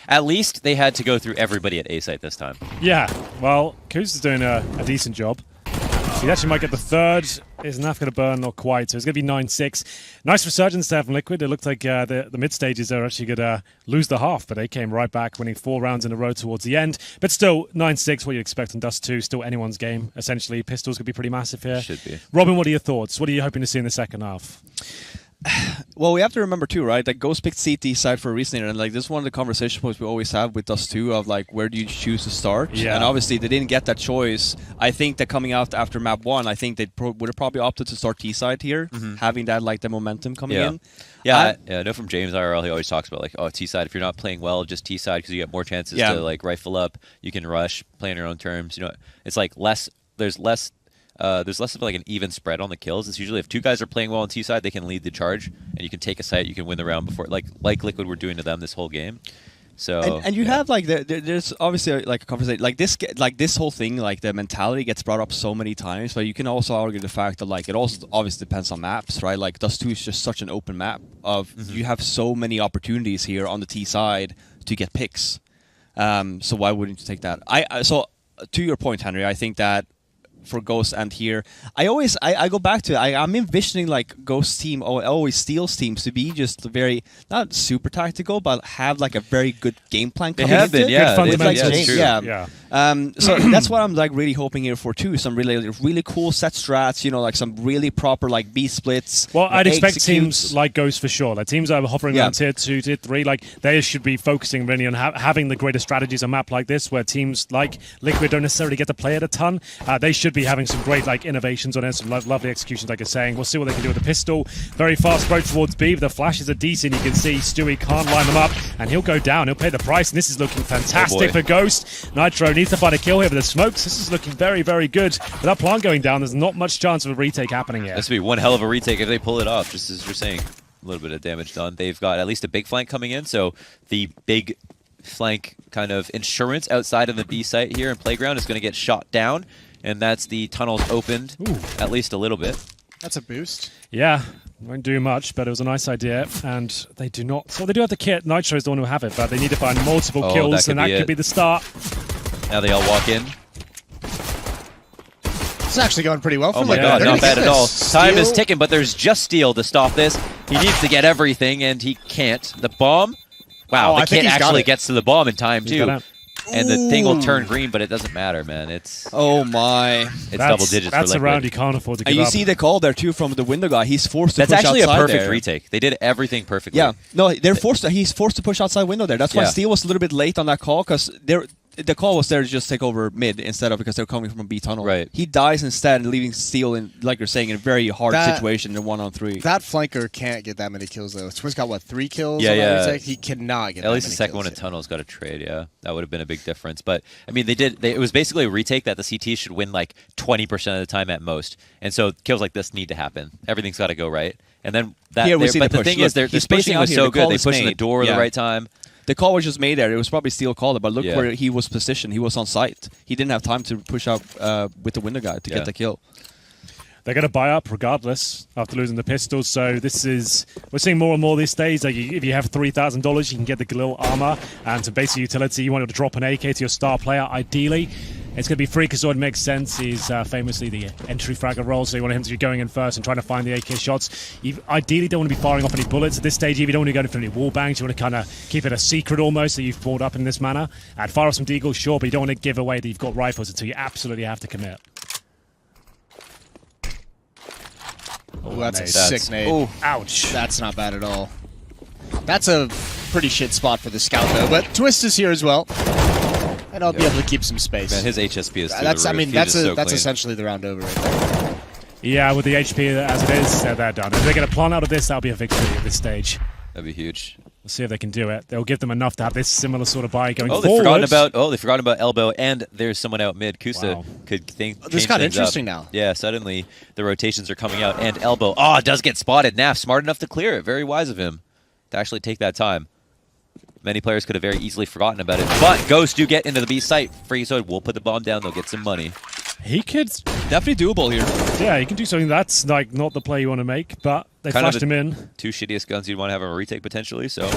At least they had to go through everybody at A site this time. Yeah, well, Kuz is doing a decent job. So he actually might get the third. Is enough going to burn? Not quite. So it's going to be 9-6. Nice resurgence there from Liquid. It looked like the mid stages are actually going to lose the half, but they came right back, winning 4 rounds in a row towards the end. But still, 9-6, what you expect on Dust 2, still anyone's game, essentially. Pistols could be pretty massive here. Should be. Robin, what are your thoughts? What are you hoping to see in the second half? Well, we have to remember too, right? Like Ghost picked CT side for a reason, and like this is one of the conversation points we always have with us too, of like where do you choose to start? Yeah. And obviously they didn't get that choice. I think that coming out after map 1, I think they would have probably opted to start T side here, having that like the momentum coming Yeah. in. Yeah, I know from James IRL, he always talks about like, oh, T side. If you're not playing well, just T side because you get more chances Yeah. to like rifle up. You can rush, play on your own terms. You know, it's like less. There's less of like an even spread on the kills. It's usually if 2 guys are playing well on T side, they can lead the charge, and you can take a site, you can win the round before, like Liquid were doing to them this whole game. So And you yeah. have like there's obviously like a conversation like this whole thing, like the mentality gets brought up so many times, but you can also argue the fact that like it also obviously depends on maps, right? Like Dust 2 is just such an open map of you have so many opportunities here on the T side to get picks. So why wouldn't you take that? So to your point, Henry, I think that for Ghost and here, I go back to I'm envisioning like Ghost team or always Steel's teams to be just very not super tactical, but have like a very good game plan. They coming have into been, it. yeah. Good They've been, fundamentals. yeah, it's true. Yeah. Yeah. So that's what I'm like really hoping here for too. Some really cool set strats, you know, like some really proper like B splits. Well, I'd expect executes. teams like Ghost for sure. Like teams that are hovering Yeah. around tier 2, tier 3, like they should be focusing really on having the greater strategies on a map like this, where teams like Liquid don't necessarily get to play it a ton. They should be having some great like innovations on it, some lovely executions, like I was saying. We'll see what they can do with the pistol. Very fast approach towards B, but the flashes are decent. You can see Stewie can't line them up, and he'll go down. He'll pay the price, and this is looking fantastic boy. for Ghost. Nitro needs to find a kill here with the smokes. This is looking very, very good. With that plant going down, there's not much chance of a retake happening here. This would be one hell of a retake if they pull it off, just as you're saying. A little bit of damage done. They've got at least a big flank coming in, so the big flank kind of insurance outside of the B site here in Playground is going to get shot down, and that's the tunnels opened at least a little bit. That's a boost. Yeah, won't do much, but it was a nice idea, and they do not. So they do have the kit. Nitro is the one who have it, but they need to find multiple Oh, kills, that could and that be could it. be the start. Now they all walk in. It's actually going pretty well for Oh my Liquid. god, They're not gonna bad get at all. this. Time is Steel- ticking, but there's just Steel to stop this. He needs to get everything, and he can't. The bomb? Wow, Oh, I the think kit he's got actually it. gets to the bomb in time, He's got too. out. And the thing will turn green, but it doesn't matter, man. It's Oh my! double digits That's for a Liquid. round you can't afford to give And you up. see the call there too from the window guy. He's forced to That's push actually a outside perfect there. retake. They did everything perfectly. Yeah, no, they're forced. He's forced to push outside window there. That's why Yeah. Steel was a little bit late on that call because the call was there to just take over mid instead of because they're coming from a B tunnel. Right. He dies instead, leaving Steel in, like you're saying, in a very hard That- situation in 1-on-3. That flanker can't get that many kills though. Twins got what 3 kills? Yeah, on that yeah. retake? He cannot get. At that least the many second kills one in yet. tunnel's got a trade, yeah. That would have been a big difference. But, I mean, it was basically a retake that the CT should win like 20% of the time at most. And so kills like this need to happen. Everything's got to go right. And then that. Here we see but the the push. thing Look, is, their he's spacing pushing out was here. so The good. call They is pushed in the made. door at Yeah. the right time. The call was just made there. It was probably Steel called it, but look Yeah. where he was positioned. He was on site. He didn't have time to push out with the window guy to Yeah. get the kill. they're going to buy up regardless after losing the pistols. So we're seeing more and more these days. Like if you have $3,000, you can get the Galil armor and some basic utility. You want to drop an AK to your star player, ideally. It's going to be Freakazoid, makes sense. He's famously the entry fragger role, so you want him to be going in first and trying to find the AK shots. You ideally don't want to be firing off any bullets at this stage. You don't want to go for any wall bangs. You want to kind of keep it a secret almost that you've brought up in this manner. And fire off some deagles, sure, but you don't want to give away that you've got rifles until you absolutely have to commit. Oh, that's a nade. sick nade. Ooh. Ouch. That's not bad at all. That's a pretty shit spot for the scout, though. But Twist is here as well. And I'll be able to keep some space. Man, his HSP is through That's, the I roof. mean, He's that's just so clean. essentially the round over right there. Yeah, with the HP as it is, they're done. If they get a plan out of this, that'll be a victory at this stage. That'd be huge. We'll see if they can do it. They'll give them enough to have this similar sort of buy going Oh, forward. they forgot about Elbow, and there's someone out mid. Kusta Wow. could think. This change got things interesting up. now. Yeah, suddenly the rotations are coming out, and Elbow. Oh, it does get spotted. Naf, smart enough to clear it. Very wise of him to actually take that time. Many players could have very easily forgotten about it, but Ghost do get into the B site. Freakazoid will put the bomb down. They'll get some money. He could, Definitely doable here. yeah, he can do something that's like not the play you want to make, but they Kind of flashed him in. Two shittiest guns you'd want to have on a retake potentially. So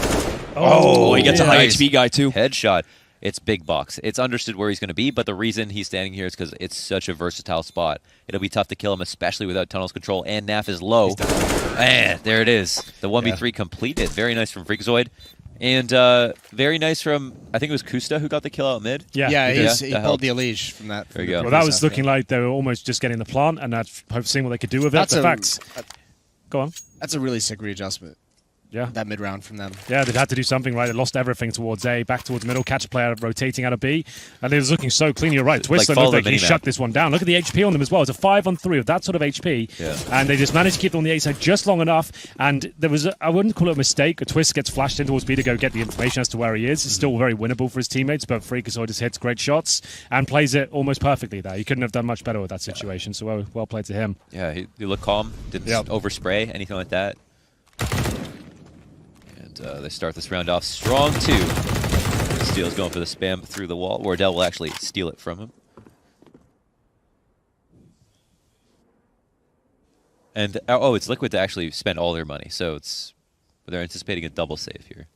Oh, he gets a high nice. HP guy too. headshot. It's big box. It's understood where he's going to be, but the reason he's standing here is because it's such a versatile spot. It'll be tough to kill him, especially without tunnels control, and Naf is low. And there it is. The 1v3 completed. Very nice from Freakazoid. And very nice from, I think it was Kusta who got the kill out mid. Yeah, Yeah, he did. he that pulled helped. the Elige from that. There you go. Well, that was looking like they were almost just getting the plant and seeing what they could do with it. That's The a- fact, go on. That's a really sick readjustment, Yeah. that mid-round from them. Yeah, they'd had to do something, right? They lost everything towards A, back towards middle, catch a player rotating out of B. And it was looking so clean. You're right. Twister follow looked like the he minimap. shut this one down. Look at the HP on them as well. It's a 5-on-3 with that sort of HP. Yeah. And they just managed to keep them on the A side just long enough. And there was, I wouldn't call it a mistake. A Twist gets flashed in towards B to go get the information as to where he is. It's still very winnable for his teammates, but Freakazoid just hits great shots and plays it almost perfectly there. He couldn't have done much better with that situation. So well played to him. Yeah, he looked calm. Didn't Yep. overspray, anything like that. And they start this round off strong, too. Steel's going for the spam through the wall. Wardell will actually steal it from him. And, oh, it's Liquid to actually spend all their money. So they're anticipating a double save here.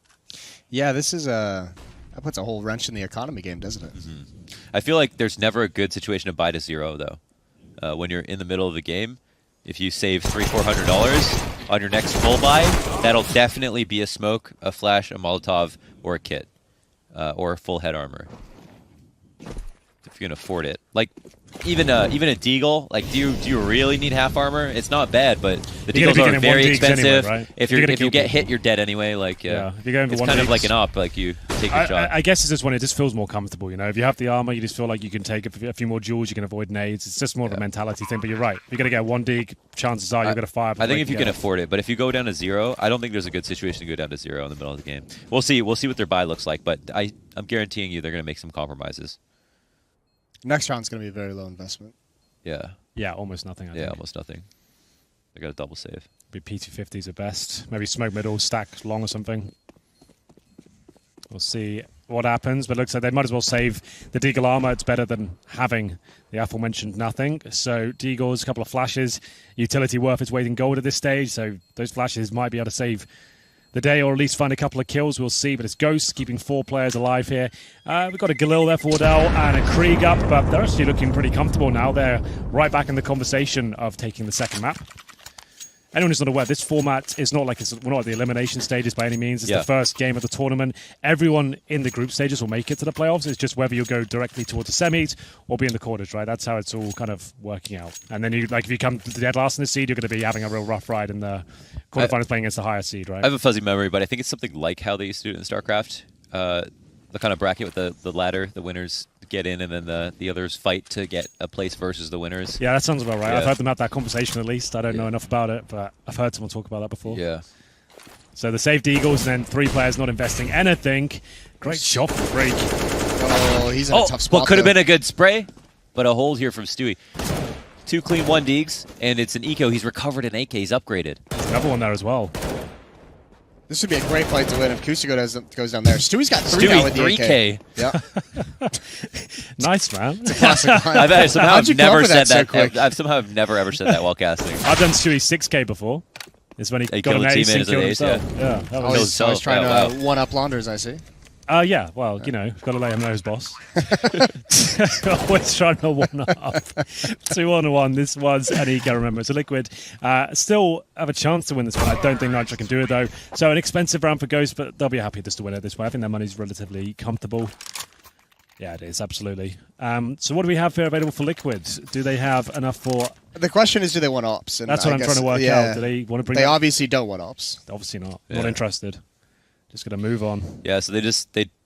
Yeah, this is that puts a whole wrench in the economy game, doesn't it? I feel like there's never a good situation to buy to zero, though. When you're in the middle of the game, if you save $300-400 on your next full buy, that'll definitely be a smoke, a flash, a Molotov, or a kit, or a full head armor. If you can afford it, like even a deagle, like do you really need half armor? It's not bad, but the You're gonna deagles be are getting very one deags expensive. anyway, right? If You're you gonna if you kill get people. hit, you're dead anyway. Like Yeah, if you're going for it's one kind of deags- like an op. Like you take your job. I guess it's just when it just feels more comfortable, you know. If you have the armor, you just feel like you can take a few more duels, you can avoid nades. It's just more of a mentality thing. But you're right. If you're gonna get one dig, chances are you're gonna fire. I think before if you can get it. afford it, but if you go down to zero, I don't think there's a good situation to go down to zero in the middle of the game. We'll see. We'll see what their buy looks like, but I'm guaranteeing you they're going to make some compromises. Next round's going to be a very low investment. Yeah, Yeah, almost nothing. I think. almost nothing. They got a double save. Be P250s at best. Maybe smoke middle, stack long or something. We'll see what happens, but it looks like they might as well save the Deagle armor. It's better than having the aforementioned nothing. So Deagles, a couple of flashes, utility worth its weight in gold at this stage. So those flashes might be able to save the day, or at least find a couple of kills. We'll see, but it's Ghost keeping 4 players alive here. We've got a Galil there for Wardell and a Krieg up, but they're actually looking pretty comfortable now. They're right back in the conversation of taking the second map. Anyone who's not aware, this format is not like we're not at the elimination stages by any means. It's Yeah. the first game of the tournament. Everyone in the group stages will make it to the playoffs. It's just whether you'll go directly towards the semis or be in the quarters, right? That's how it's all kind of working out. And then if you come dead last in the seed, you're going to be having a real rough ride in the quarterfinals playing against the higher seed, right? I have a fuzzy memory, but I think it's something like how they used to do it in StarCraft. The kind of bracket with the ladder, the winners get in, and then the others fight to get a place versus the winners. Yeah, that sounds about right. Yeah. I've heard them have that conversation at least. I don't know enough about it, but I've heard someone talk about that before. Yeah. So the saved Eagles, and then 3 players not investing anything. Great shot for Freak. Oh, he's in a tough spot. what could have though. been a good spray, but a hold here from Stewie. 2 clean, 1 deags, and it's an eco. He's recovered an AK. He's upgraded. Another one there as well. This would be a great fight to win if Kusigo goes down there. Stewie's got 3 now Stewie, with the 3K. Yeah. Nice, man. Classic line. I've somehow How'd you come never up with said so that. quick? I've somehow never ever said that while casting. I've done Stewie 6K before. It's when he He got killed an a ace teammate and as an killed ace, himself. yeah. Yeah, that Killed was. Always, always himself, trying yeah, to one-up Launders, I see. Yeah, well, you know, got to let him know his boss. Always trying to one up. 2-on-1. This was, and you got to remember, it's a Liquid. Still have a chance to win this one. I don't think Nitro can do it, though. So an expensive round for Ghost, but they'll be happy just to win it this way. I think their money's relatively comfortable. Yeah, it is, absolutely. So what do we have here available for Liquid? Do they have enough for... The question is, do they want ops? And That's what I I'm guess, trying to work yeah, out. Do they want to bring... They that- obviously don't want ops. Obviously not. Yeah. Not interested. Just going to move on. Yeah, so they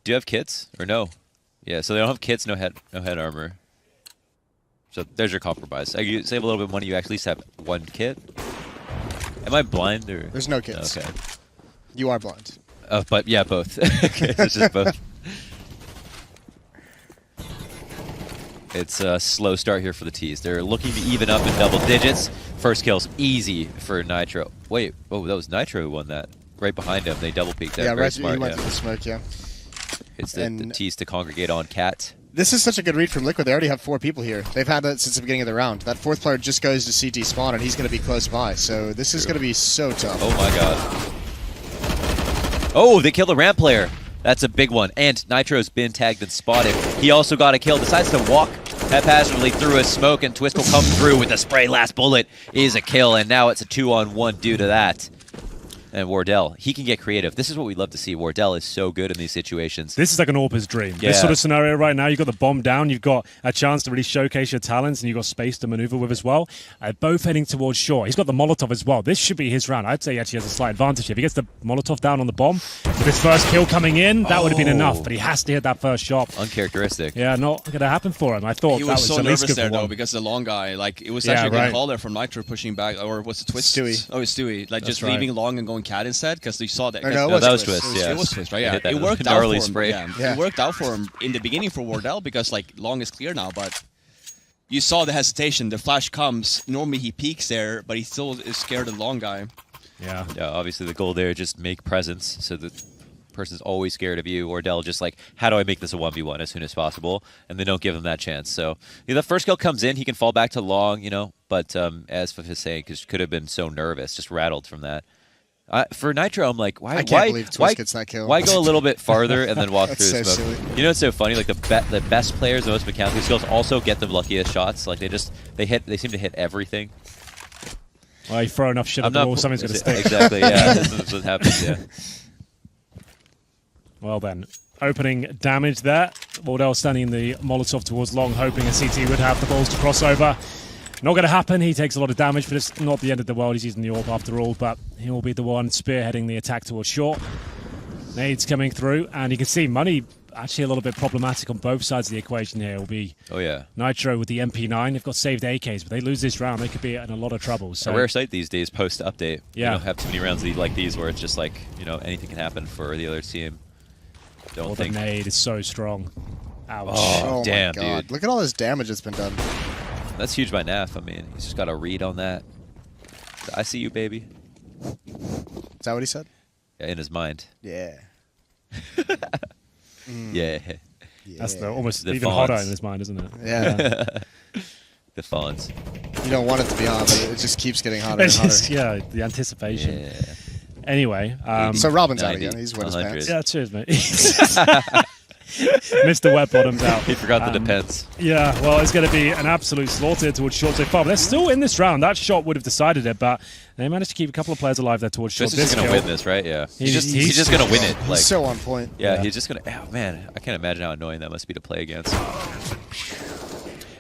do have kits or no? Yeah, so they don't have kits, no head armor. So there's your compromise. You save a little bit of money. You at least have 1 kit. Am I blind or? There's no kits. Okay. You are blind. But yeah, both. Okay, it's just both. It's a slow start here for the T's. They're looking to even up in double digits. First kill's easy for Nitro. Wait, oh, that was Nitro who won that. Right behind him, they double peeked that. Yeah, Very right. smart. You went Yeah. to the smoke, yeah. It's the And- T's to congregate on Cat. This is such a good read from Liquid. They already have 4 people here. They've had that since the beginning of the round. That 4th player just goes to CT spawn, and he's going to be close by. So this is going to be so tough. Oh my god. Oh, they killed the ramp player. That's a big one. And Nitro's been tagged and spotted. He also got a kill. Decides to walk haphazardly through a smoke, and Twist will come through with a spray. Last bullet is a kill, and now it's a 2-on-1 due to that. And Wardell, he can get creative. This is what we love to see. Wardell is so good in these situations. This is like an AWPer's dream. Yeah. This sort of scenario right now, you've got the bomb down, you've got a chance to really showcase your talents, and you've got space to maneuver with as well. Both heading towards shore. He's got the Molotov as well. This should be his round. I'd say he actually has a slight advantage here. If he gets the Molotov down on the bomb, with his first kill coming in, that would have been enough, but he has to hit that first shot. Uncharacteristic. Yeah, not going to happen for him. I thought He that was was so at least nervous good there for though one. because the long guy, like it was Yeah, actually a right. good call there from Nitro pushing back, or was it Twist? Stewie. Oh, it's Stewie. Like That's just right. leaving long and going cat instead because they saw that. No, No, was that was Twist. Twist, It yeah. It was Twist, right? He Yeah, hit that it worked out gnarly for him. spray. Yeah. It worked out for him in the beginning for Wardell because like long is clear now, but you saw the hesitation. The flash comes. Normally he peeks there, but he still is scared of the long guy. Yeah. Yeah, obviously the goal there, just make presence so the person's always scared of you. Wardell just like, how do I make this a 1v1 as soon as possible? And they don't give him that chance. So yeah, the first kill comes in, he can fall back to long, but as Fif is saying, because could have been so nervous, just rattled from that. For Nitro, I'm like, why? I can't why, believe Twist why, gets that kill. Why go a little bit farther and then walk That's through the so smoke? silly. You know what's so funny? Like the best players, the most mechanical skills, also get the luckiest shots. Like they seem to hit everything. Well, you throw enough shit at the wall, something's going to stick. Exactly. Yeah, that's what happens. Yeah. Well then, opening damage there. Wardell standing the Molotov towards long, hoping a CT would have the balls to cross over. Not going to happen. He takes a lot of damage, but it's not the end of the world. He's using the AWP after all, but he will be the one spearheading the attack towards short. Nades coming through, and you can see Money actually a little bit problematic on both sides of the equation here. Will be Oh yeah. Nitro with the MP9. They've got saved AKs, but they lose this round, they could be in a lot of trouble. So A rare sight these days post update. Yeah. You don't have too many rounds like these where it's just like, anything can happen for the other team. Don't well, the think. nade is so strong. Ouch. Oh, damn, my God. dude. Look at all this damage that's been done. That's huge by Naf. I mean, he's just got a read on that. I see you, baby. Is that what he said? Yeah, in his mind. Yeah. Yeah. That's almost The even hotter fonts. in his mind, isn't it? Yeah. The fonts. You don't want it to be hot, but it just keeps getting hotter and It's hotter. just, yeah, the anticipation. Yeah. Anyway, So Robin's out 90, again. He's wet his 100. pants. yeah, cheers, mate. Mr. Wet Bottom's out. He forgot the depends. Yeah, well, it's going to be an absolute slaughter towards short so far. But they're still in this round. That shot would have decided it, but they managed to keep a couple of players alive there towards short. Twist is just This gonna kill- win this, right? Yeah. He's- He's just gonna win it. Like, He's so on point. yeah, he's just gonna. Oh man, I can't imagine how annoying that must be to play against.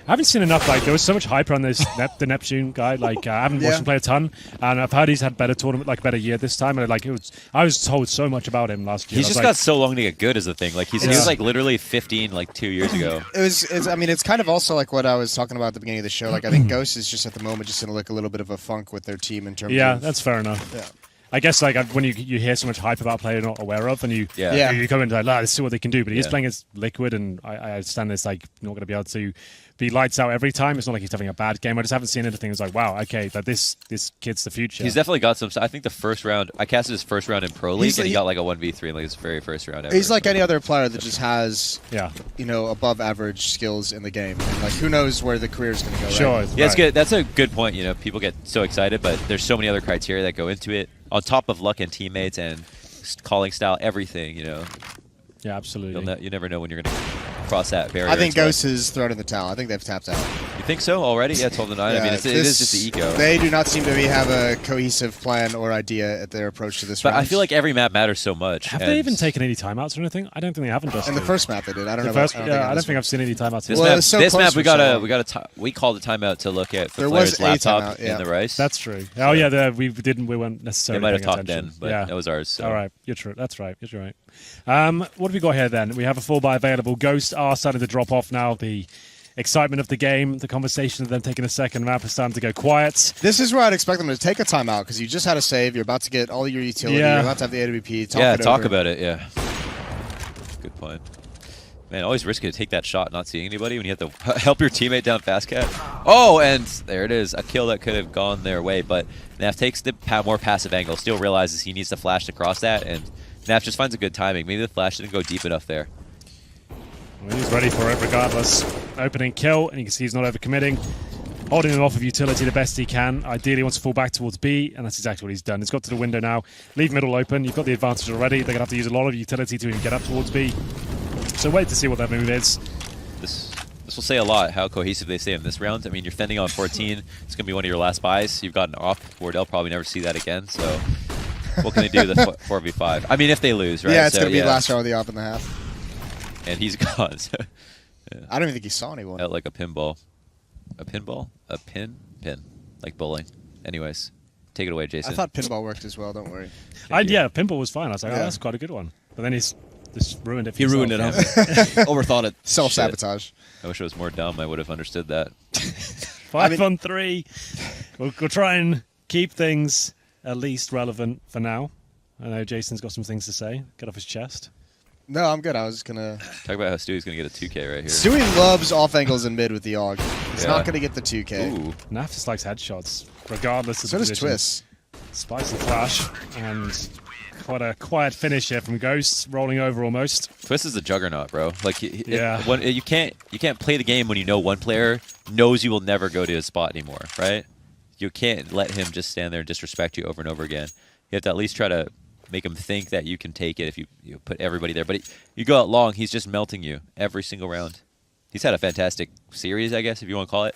I haven't seen enough. Like, there was so much hype around this the Neptune guy. Like, I haven't watched Yeah. him play a ton, and I've heard he's had better tournament, like better year this time. And I was told so much about him last year. He's I was just like, got so long to get good is the thing. Like he Yeah. was like literally 15 like 2 years ago. I mean, it's kind of also like what I was talking about at the beginning of the show. Like, I think Ghost is just at the moment just in like a little bit of a funk with their team in terms yeah, of. that's fair enough. Yeah. I guess like when you hear so much hype about a player you're not aware of, and you Yeah. you come into like, let's see what they can do. But he's Yeah. playing as Liquid, and I understand it's like not going to be able to be lights out every time. It's not like he's having a bad game. I just haven't seen anything that's like, wow, okay, but this kid's the future. He's definitely got some. I think the first round, I casted his first round in Pro League, He's and he like- got like a 1v3 in like his very first round ever. He's like so. any other player that just has, yeah, above average skills in the game. And, like, who knows where the career is going to go? sure. Right? Yeah, it's right. good. That's a good point. People get so excited, but there's so many other criteria that go into it. On top of luck and teammates and calling style, everything. Yeah, absolutely. You never know when you're going to cross that barrier. I think It's like- Ghost has thrown in the towel. I think they've tapped out. You think so already? Yeah, 12-9. I mean, it is just the ego. They do not seem to have a cohesive plan or idea at their approach to this But round. I feel like every map matters so much. Have and they even taken any timeouts or anything? I don't think they haven't. in the first map they did. I don't The know. first, about, I don't this think I've seen any timeouts. This Well, map, it was so this close map, for so long. we called a timeout to look at the There player's was a laptop timeout, yeah. in the race. That's true. Oh yeah, we weren't They necessarily. might have paying talked attention. then, but yeah. that was ours. So. All right, you're true. That's right. You're right. What have we got here then? We have a full buy available. Ghosts are starting to drop off now. The excitement of the game, the conversation of them taking a second map is starting to go quiet. This is where I'd expect them to take a timeout because you just had a save. You're about to get all your utility. Yeah. You're about to have the AWP. Talk about it. Yeah. Good point. Man, always risky to take that shot not seeing anybody when you have to help your teammate down fast cat. Oh, and there it is. A kill that could have gone their way, but Naf takes the more passive angle, still realizes he needs to flash to cross that, and Naf just finds a good timing. Maybe the flash didn't go deep enough there. Well, he's ready for it regardless. Opening kill, and you can see he's not overcommitting. Holding him off of utility the best he can. Ideally wants to fall back towards B, and that's exactly what he's done. He's got to the window now. Leave middle open. You've got the advantage already. They're going to have to use a lot of utility to even get up towards B. So wait to see what that move is. This will say a lot how cohesive they stay in this round. I mean, you're fending on 14. It's going to be one of your last buys. You've gotten off. Wardell probably never see that again. So what can they do? The 4v5. I mean, if they lose, right? Yeah, it's So, going to be last round of the off in the half. And he's gone. So, I don't even think he saw anyone. out like a pinball. A pinball? A pin? Pin. Like bowling. Anyways, take it away, Jason. I thought pinball worked as well. Don't worry. Yeah, Pimple was fine. I was like, oh, Yeah. that's quite a good one. But then he's just ruined it for He ruined it, himself. huh? Overthought it. Self-sabotage. I wish I was more dumb. I would have understood that. 5 on 3. We'll try and keep things at least relevant for now. I know Jason's got some things to say. Get off his chest. No, I'm good. I was going to... Talk about how Stewie's going to get a 2K right here. Stewie loves off angles in mid with the AUG. He's Yeah. not going to get the 2K. Ooh. Naf just likes headshots, regardless of So the does position. Twist. Spicy flash, and quite a quiet finish here from Ghost, rolling over almost. Twist is a juggernaut, bro. Like, Yeah. you can't play the game when you know one player knows you will never go to his spot anymore, right? You can't let him just stand there and disrespect you over and over again. You have to at least try to make him think that you can take it if you put everybody there. But you go out long, he's just melting you every single round. He's had a fantastic series, I guess, if you want to call it.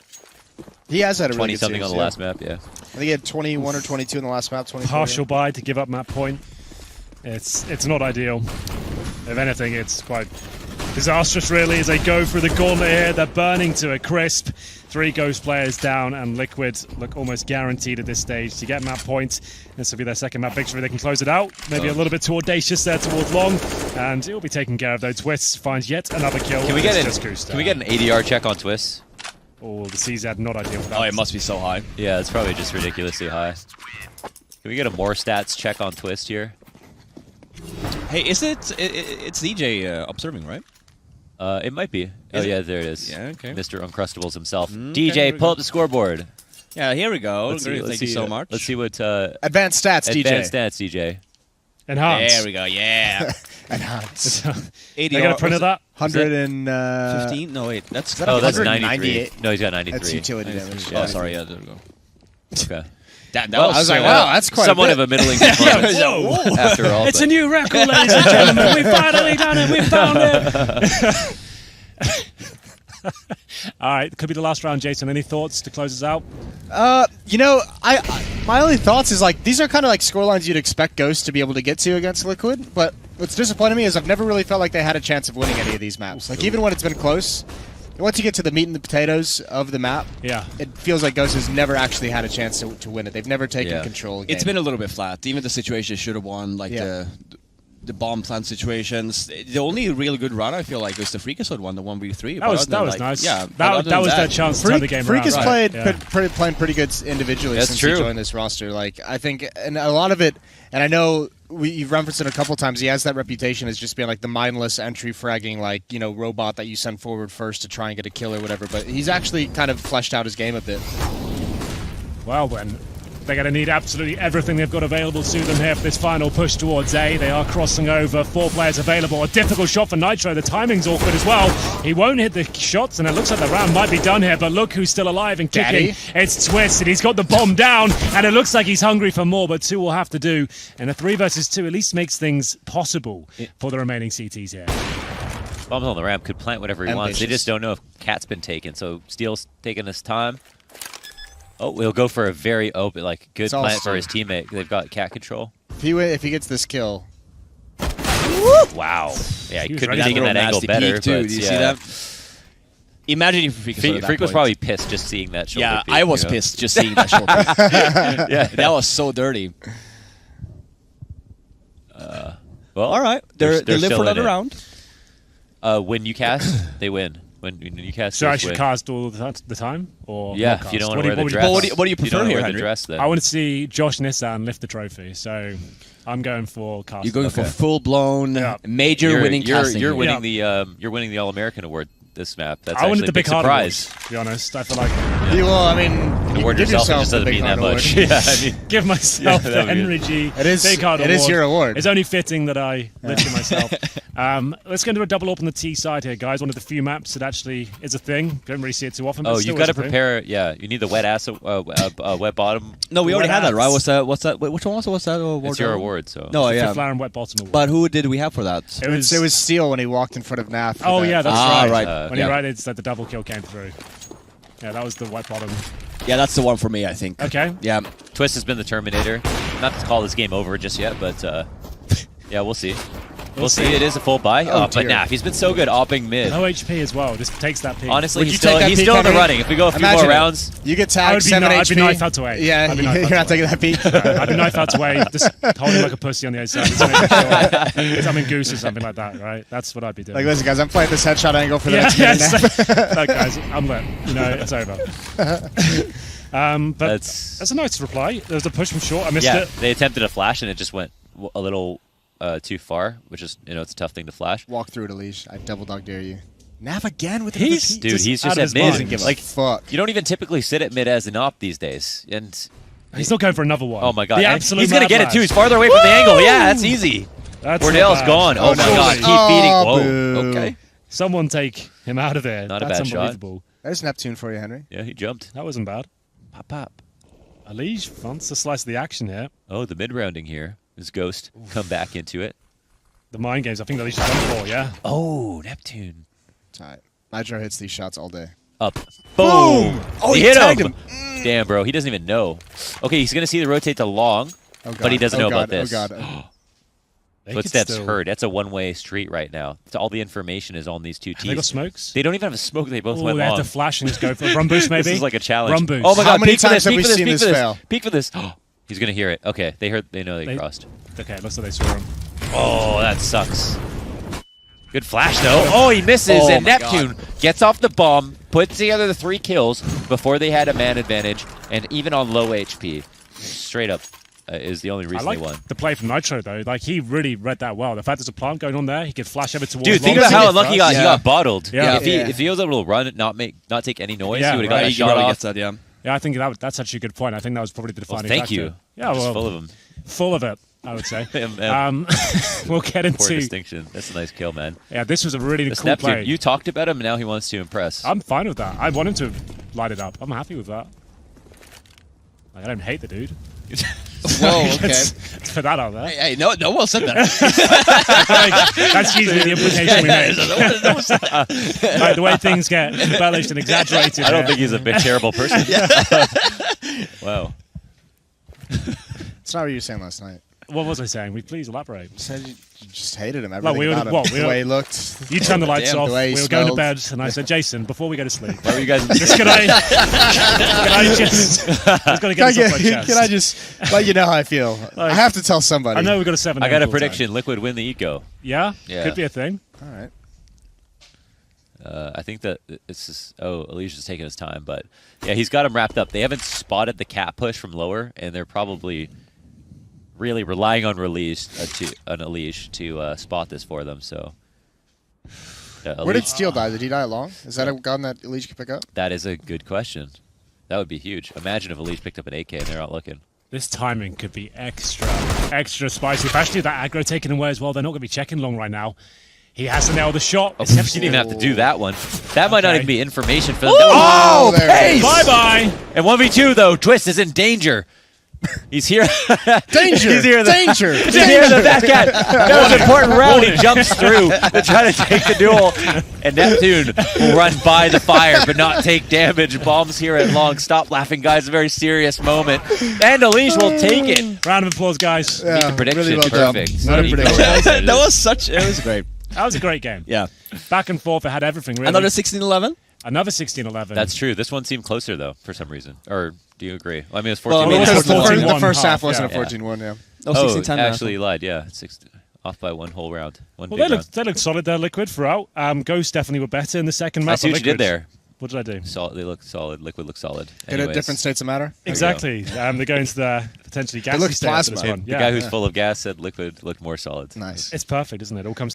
He has had a really 20-something good on the series, last map, yeah. I think he had 21 or 22 in the last map. 24. Partial buy to give up map point. It's not ideal. If anything, it's quite disastrous, really, as they go through the gauntlet here. They're burning to a crisp. 3 Ghost players down, and Liquid look almost guaranteed at this stage to get map points. This will be their second map victory. They can close it out. Maybe a little bit too audacious there towards long, and it will be taken care of, though. Twist finds yet another kill. Can we It's get just Goose an down. ADR check on Twist? Oh, the CZ not ideal for that. Oh, it must be so high. Yeah, it's probably just ridiculously high. Can we get a more stats check on Twist here? Hey, is it's DJ observing, right? It might be. Oh, Is it? yeah, there it is. Yeah, okay. Mr. Uncrustables himself. here DJ, we pull go. up the scoreboard. Yeah, here we go. Let's see- Great, let's Thank you see, so much. Let's see what Advanced stats, advanced DJ. stats, DJ. Enhance. There we go. Yeah. Enhance. They're going to print it up. 100 and... 15? No, wait. That's. that Oh, that's 198? 93. No, he's got 93. That's utility damage. Oh, sorry. Yeah, there we go. Okay. That Well, I was like, wow, that's quite Somewhat a of bit. a middling performance Whoa. after all. It's but- a new record, ladies and gentlemen. We finally done it. We found it. All right, could be the last round, Jason. Any thoughts to close us out? My only thoughts is like these are kind of like scorelines you'd expect Ghost to be able to get to against Liquid, but what's disappointing me is I've never really felt like they had a chance of winning any of these maps. Like even when it's been close, once you get to the meat and the potatoes of the map, Yeah. it feels like Ghost has never actually had a chance to win it. They've never taken Yeah. control. It's been a little bit flat. Even the situation should have won. Like Yeah. the bomb plant situations. The only real good run I feel like was the Freakazoid one, the 1v3. That was nice. Yeah, that was their chance to turn the game Freak around. has right? playing pretty good individually That's since true. he joined this roster. Like I think, and a lot of it, and I know you've referenced it a couple times. He has that reputation as just being like the mindless entry fragging, like robot that you send forward first to try and get a kill or whatever. But he's actually kind of fleshed out his game a bit. Well, then, they're going to need absolutely everything they've got available to them here for this final push towards A. They are crossing over. 4 players available. A difficult shot for Nitro. The timing's awkward as well. He won't hit the shots, and it looks like the round might be done here. But look who's still alive and kicking. Daddy. It's Twist, and he's got the bomb down, and it looks like he's hungry for more, but 2 will have to do. And a 3 versus 2 at least makes things possible for the remaining CTs here. Bombs on the ramp could plant whatever he wants. They Ambitious. just don't know if Cat's been taken, so Steel's taking his time. Oh, we'll go for a very open, like, good It's all plant for Steel. his teammate. They've got Cat control. If he gets this kill, Wow. Yeah, he He was could ready have to taken Real that angle nasty better. peek, too. But Do you yeah. see that? Imagine if Freakazoid at that Freak was point. probably pissed just seeing that shoulder Yeah, peek, I was you know? pissed just seeing that shoulder. Yeah. That was so dirty. Well, All right, they live still for in another it. round. When you cast, they win. When you cast, So I they should win. cast all the time? Or Yeah, not if you cast? don't want What to wear the would you- dress. what do you If prefer don't here, wear the Henry? dress, then. I want to see Josh Nissan lift the trophy, so I'm going for cast. You're going for Okay. full blown Yeah. major winning casting. You're here. winning you're winning the All American award this map. That's I wanted actually the a big big hard surprise. awards, to be honest. I feel like I mean, you Award can give yourself, it yourself just the doesn't big mean that hard much. award. Yeah, I mean, give myself Yeah, the that'd be- Henry G. It is- big hard it award. is your award. It's only fitting that I lifted myself. Let's go into a double up on the T side here, guys. One of the few maps that actually is a thing. Don't really see it too often. But oh, still you've got is to a thing. prepare. Yeah, you need the wet ass, wet bottom. No, we already What had that, right? else? What's that? Which one was it? What's that award? It's your award. So No, The yeah. Fifth Flower and Wet Bottom award. But who did we have for that? it was, It was Steel when he walked in front of Naf. for Oh that. yeah, that's Ah, right. right. When Yeah. you're right, it's that the double kill came through. Yeah, that was the Wet Bottom. Yeah, that's the one for me, I think. Okay. Yeah. Twist has been the Terminator. Not to call this game over just yet, but yeah, we'll see. We'll see. It is a full buy. Oh, but dear. Naf, he's been so good opping mid. No HP as well. This takes that peak. Honestly, Would he's you still, take that he's peek, still in the Henry? running. If we go a few Imagine more it. rounds, You get I would tagged be 7 knife- HP. I'd be knife out away. Yeah, I'd be knife you're out not away. taking that peek. I'd be knife out away, just holding like a pussy on the outside. Just making sure something goose or something like that, right? That's what I'd be doing. Like, listen, guys, I'm playing this headshot angle for the yeah, next minute. yes. Naf. Look, guys, I'm lit. You know, it's over. But that's that's a nice reply. There was a push from short. I missed yeah. it. They attempted a flash and it just went a little too far, which is it's a tough thing to flash. Walk through it, Elish. I double dog dare you. Naf again with He's- the Dude, he's out just of at his mid. mind. doesn't give Like a fuck. you don't even typically sit at mid as an op these days, and He's not going for another one. oh my god, The and absolute he's gonna mad get it lash. too. He's farther away from the angle. Yeah, that's easy. That's Wardell's not bad. gone. Oh my surely. god, keep Oh, feeding. Whoa. boo. Okay. Someone take him out of there. Not a That's bad shot. unbelievable. There's Neptune for you, Henry. Yeah, he jumped. That wasn't bad. Pop pop. Alish wants to slice the action here. Oh, the mid rounding here is Ghost. Come back into it. The mind games. I think Alish has done for, yeah. Oh, Neptune. Tight. Nitro hits these shots all day. Up. Boom. Oh, he he hit tagged him. Damn, bro. He doesn't even know. Okay, he's gonna see the rotate to long, Oh, God. but he doesn't Oh, know God. about this. Oh, God. They could Footsteps still- heard. That's a one-way street right now. All the information is on these two They got teams. smokes. They don't even have a smoke. They both Oh, went they have long. to flash and just go for a run boost, maybe. This is like a challenge. Run boost. Oh my How god! many Peek for times this! have Peek we for this! seen Peek this for this! fail? Peek for this! He's gonna hear it. Okay, they heard. They know they They- crossed. Okay, looks like they saw him. Oh, that sucks. Good flash though. Oh, he misses, Oh and my Neptune gets off the bomb, puts together the 3 kills before they had a man advantage, and even on low HP, straight up is the only I reason like they won. the play from Nitro, though. Like, he really read that well. The fact there's a plant going on there, he could flash over towards Dude, think long about how to unlucky he first. got. He got bottled. Yeah. If he was able to run, not take any noise, Yeah, he would have right. got a He shot probably off. gets that, yeah. Yeah, I think that's actually a good point. I think that was probably the Well, defining thank factor. you. Yeah, Just well, full of them. full of it, I would say. Yeah. We'll get Poor into... distinction. That's a nice kill, man. Yeah, this was a really This cool Neptune, play. you talked about him, and now he wants to impress. I'm fine with that. I want him to light it up. I'm happy with that. Like, I don't hate the dude. Whoa, okay. Let's put that out there. Hey, no one said that. Like, that's usually the implication we make. Like, the way things get embellished and exaggerated. I don't here. think he's a big, terrible person. Wow. It's not what you were saying last night. What was I saying? Will you please elaborate? Said just hated him. Everything we were- about him. what, we the were- way he looked. You turned the lights Damn, off. the way We he were going to smelled. bed, and I said, Jason, before we go to sleep, Why were you guys? just can I just got to get this off my chest. Can I just let you know how I feel? I have to tell somebody. I know we've got a 7. I got a full time. prediction. Liquid win the eco. Yeah? Yeah. Could be a thing. All right. I think that it's just, Alicia's taking his time, but yeah, he's got him wrapped up. They haven't spotted the cat push from lower, and they're probably really relying on Alish to spot this for them. So, Where did Steel die? Did he die long? Is that a gun that Elise could pick up? that is a good question. That would be huge. Imagine if Alish picked up an AK and they're not looking. This timing could be extra spicy. Especially with that aggro taken away as well. They're not going to be checking long right now. He has to nail the shot. Oh, you didn't even have to do that one. That might not Okay. even be information for them. Oh, there it is. Bye-bye. And 1v2 though, Twist is in danger. He's here. Danger! He's here. Danger! He's here. The back cat. That was an important round. He jumps through to try to take the duel. And Neptune will run by the fire but not take damage. Bombs here at long. Stop laughing, guys. A very serious moment. And Alish will take it. Round of applause, guys. Yeah, The prediction. really well done. Perfect. Not a Eco prediction. round. that was such. It was great. That was a great game. Yeah. Back and forth. It had everything, really. Another 16-11. Another 16-11. That's true. This one seemed closer though, for some reason. Or do you agree? Well, I mean, it was Well, 14 I mean, minutes. it's 14-1 The first half half, wasn't yeah. a 14-1, yeah. Oh, Oh, 16-10 now. actually he lied. Yeah, off by one whole round. One Well, big they round. looked solid there, Liquid, throughout. Ghost definitely were better in the second map. I see but what you did Liquid- there. What did I do? Solid. They look solid. Liquid looks solid. Good at Anyways, different states of matter. Exactly. They're going to the potentially gassy look state after plasma. this one. The Yeah. guy who's full of gas said Liquid looked more solid. Nice. It's perfect, isn't it? It all comes